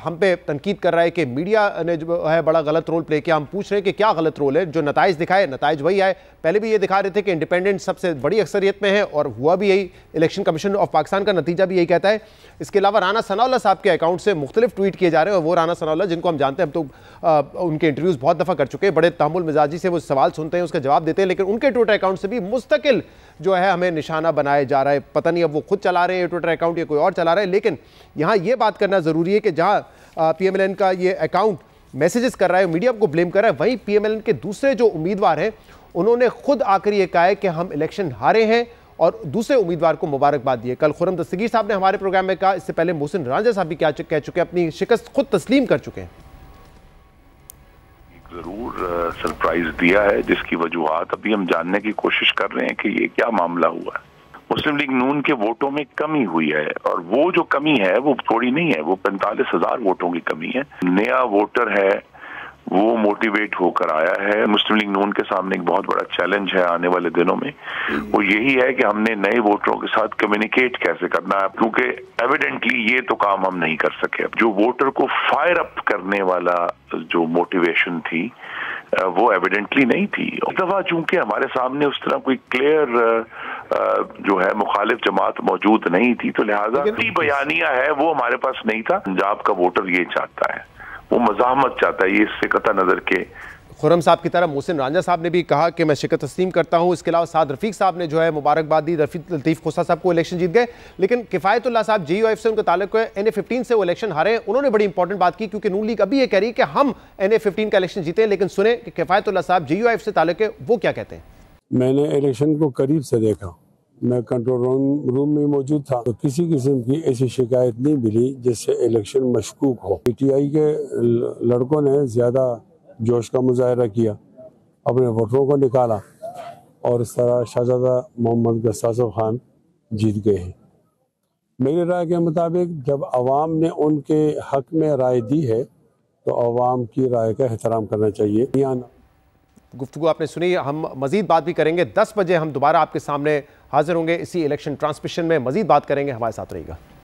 हम पे तनकीद कर रहा है कि मीडिया ने जो है बड़ा गलत रोल प्ले किया। हम पूछ रहे हैं कि क्या गलत रोल है। जो नताइज दिखाए, नताइज वही आए। पहले भी ये दिखा रहे थे कि इंडिपेंडेंट सबसे बड़ी अक्सरियत में है और हुआ भी यही। इलेक्शन कमीशन ऑफ पाकिस्तान का नतीजा भी यही कहता है। इसके अलावा राना सनाउल्लाह साहब के अकाउंट से मुख्तलिफ ट्वीट किए जा रहे हैं और वो राना सनाउल्लाह जिनको हम जानते हैं, हम तो उनके इंटरव्यूज़ बहुत दफ़ा कर चुके हैं, बड़े तहमुल मिजाजी से वो सवाल सुनते हैं, उसका जवाब देते हैं, लेकिन उनके ट्विटर अकाउंट से भी मुस्तकिल जो है हमें निशाना बनाया जा रहा है। पता नहीं अब वो खुद चला रहे हैं ट्विटर अकाउंट या कोई और चला रहा है। लेकिन यहाँ ये बात करना ज़रूरी है कि जहाँ PMLN का ये अकाउंट मैसेजेस कर रहा है, मीडिया को ब्लेम कर रहा है, वहीं PMLN के दूसरे जो उम्मीदवार हैं उन्होंने खुद आकर ये कहा है कि हम इलेक्शन हारे हैं और दूसरे उम्मीदवार को मुबारकबाद दी है। कल खुर्रम दस्तगीर साहब ने हमारे प्रोग्राम में कहा, इससे पहले मोहसिन रांझा साहब भी कह चुके हैं, अपनी शिकस्त खुद तस्लीम कर चुके हैं। जरूर सरप्राइज दिया है जिसकी वजूहात अभी हम जानने की कोशिश कर रहे हैं कि ये क्या मामला हुआ है। मुस्लिम लीग नून के वोटों में कमी हुई है और वो जो कमी है वो थोड़ी नहीं है, वो 45,000 वोटों की कमी है। नया वोटर है वो मोटिवेट होकर आया है। मुस्लिम लीग नून के सामने एक बहुत बड़ा चैलेंज है आने वाले दिनों में, वो यही है कि हमने नए वोटरों के साथ कम्युनिकेट कैसे करना है, क्योंकि एविडेंटली ये तो काम हम नहीं कर सके। जो वोटर को फायर अप करने वाला जो मोटिवेशन थी वो एविडेंटली नहीं थी। इस दफा चूंकि हमारे सामने उस तरह कोई क्लियर जो है मुखालिफ जमात मौजूद नहीं थी, तो लिहाजा बयानिया है वो हमारे पास नहीं था। पंजाब का वोटर ये चाहता है, वो मज़ाहमत चाहता है, ये इससे कतई नजर के। खुर्रम साहब की तरह मोहसिन रांझा साहब ने भी कहा कि मैं शिकस्त तस्लीम करता हूं। इसके अलावा साद रफीक साहब ने जो है मुबारकबाद दी, लतीफ़ खोसा साहब को इलेक्शन जीत गए। लेकिन किफ़ायतुल्लाह साहब JUIF से उनका ताल्लुक है, NA-15 से वो इलेक्शन हारे। उन्होंने बड़ी इंपॉर्टेंट बात की, क्योंकि नून लीग अभी ये कह रही है कि हम NA-15 का इलेक्शन जीते। लेकिन सुने कि किफ़ायतुल्लाह साहब JUIF से ताल्लुक है, वो क्या कहते हैं। मैंने इलेक्शन को करीब से देखा, मैं कंट्रोल रूम में मौजूद था, तो किसी किस्म की ऐसी शिकायत नहीं मिली जिससे इलेक्शन मशकूक हो। PTI के लड़कों ने ज़्यादा जोश का मुजाहरा किया, अपने वोटरों को निकाला और इस तरह शहजादा मोहम्मद गस्सासफ खान जीत गए हैं। मेरी राय के मुताबिक जब आवाम ने उनके हक में राय दी है तो आवाम की राय का एहतराम करना चाहिए। गुफ्तगू आपने सुनी, हम मजीद बात भी करेंगे। 10 बजे हम दोबारा आपके सामने हाजिर होंगे इसी इलेक्शन ट्रांसमिशन में, मजीद बात करेंगे। हमारे साथ रहिएगा।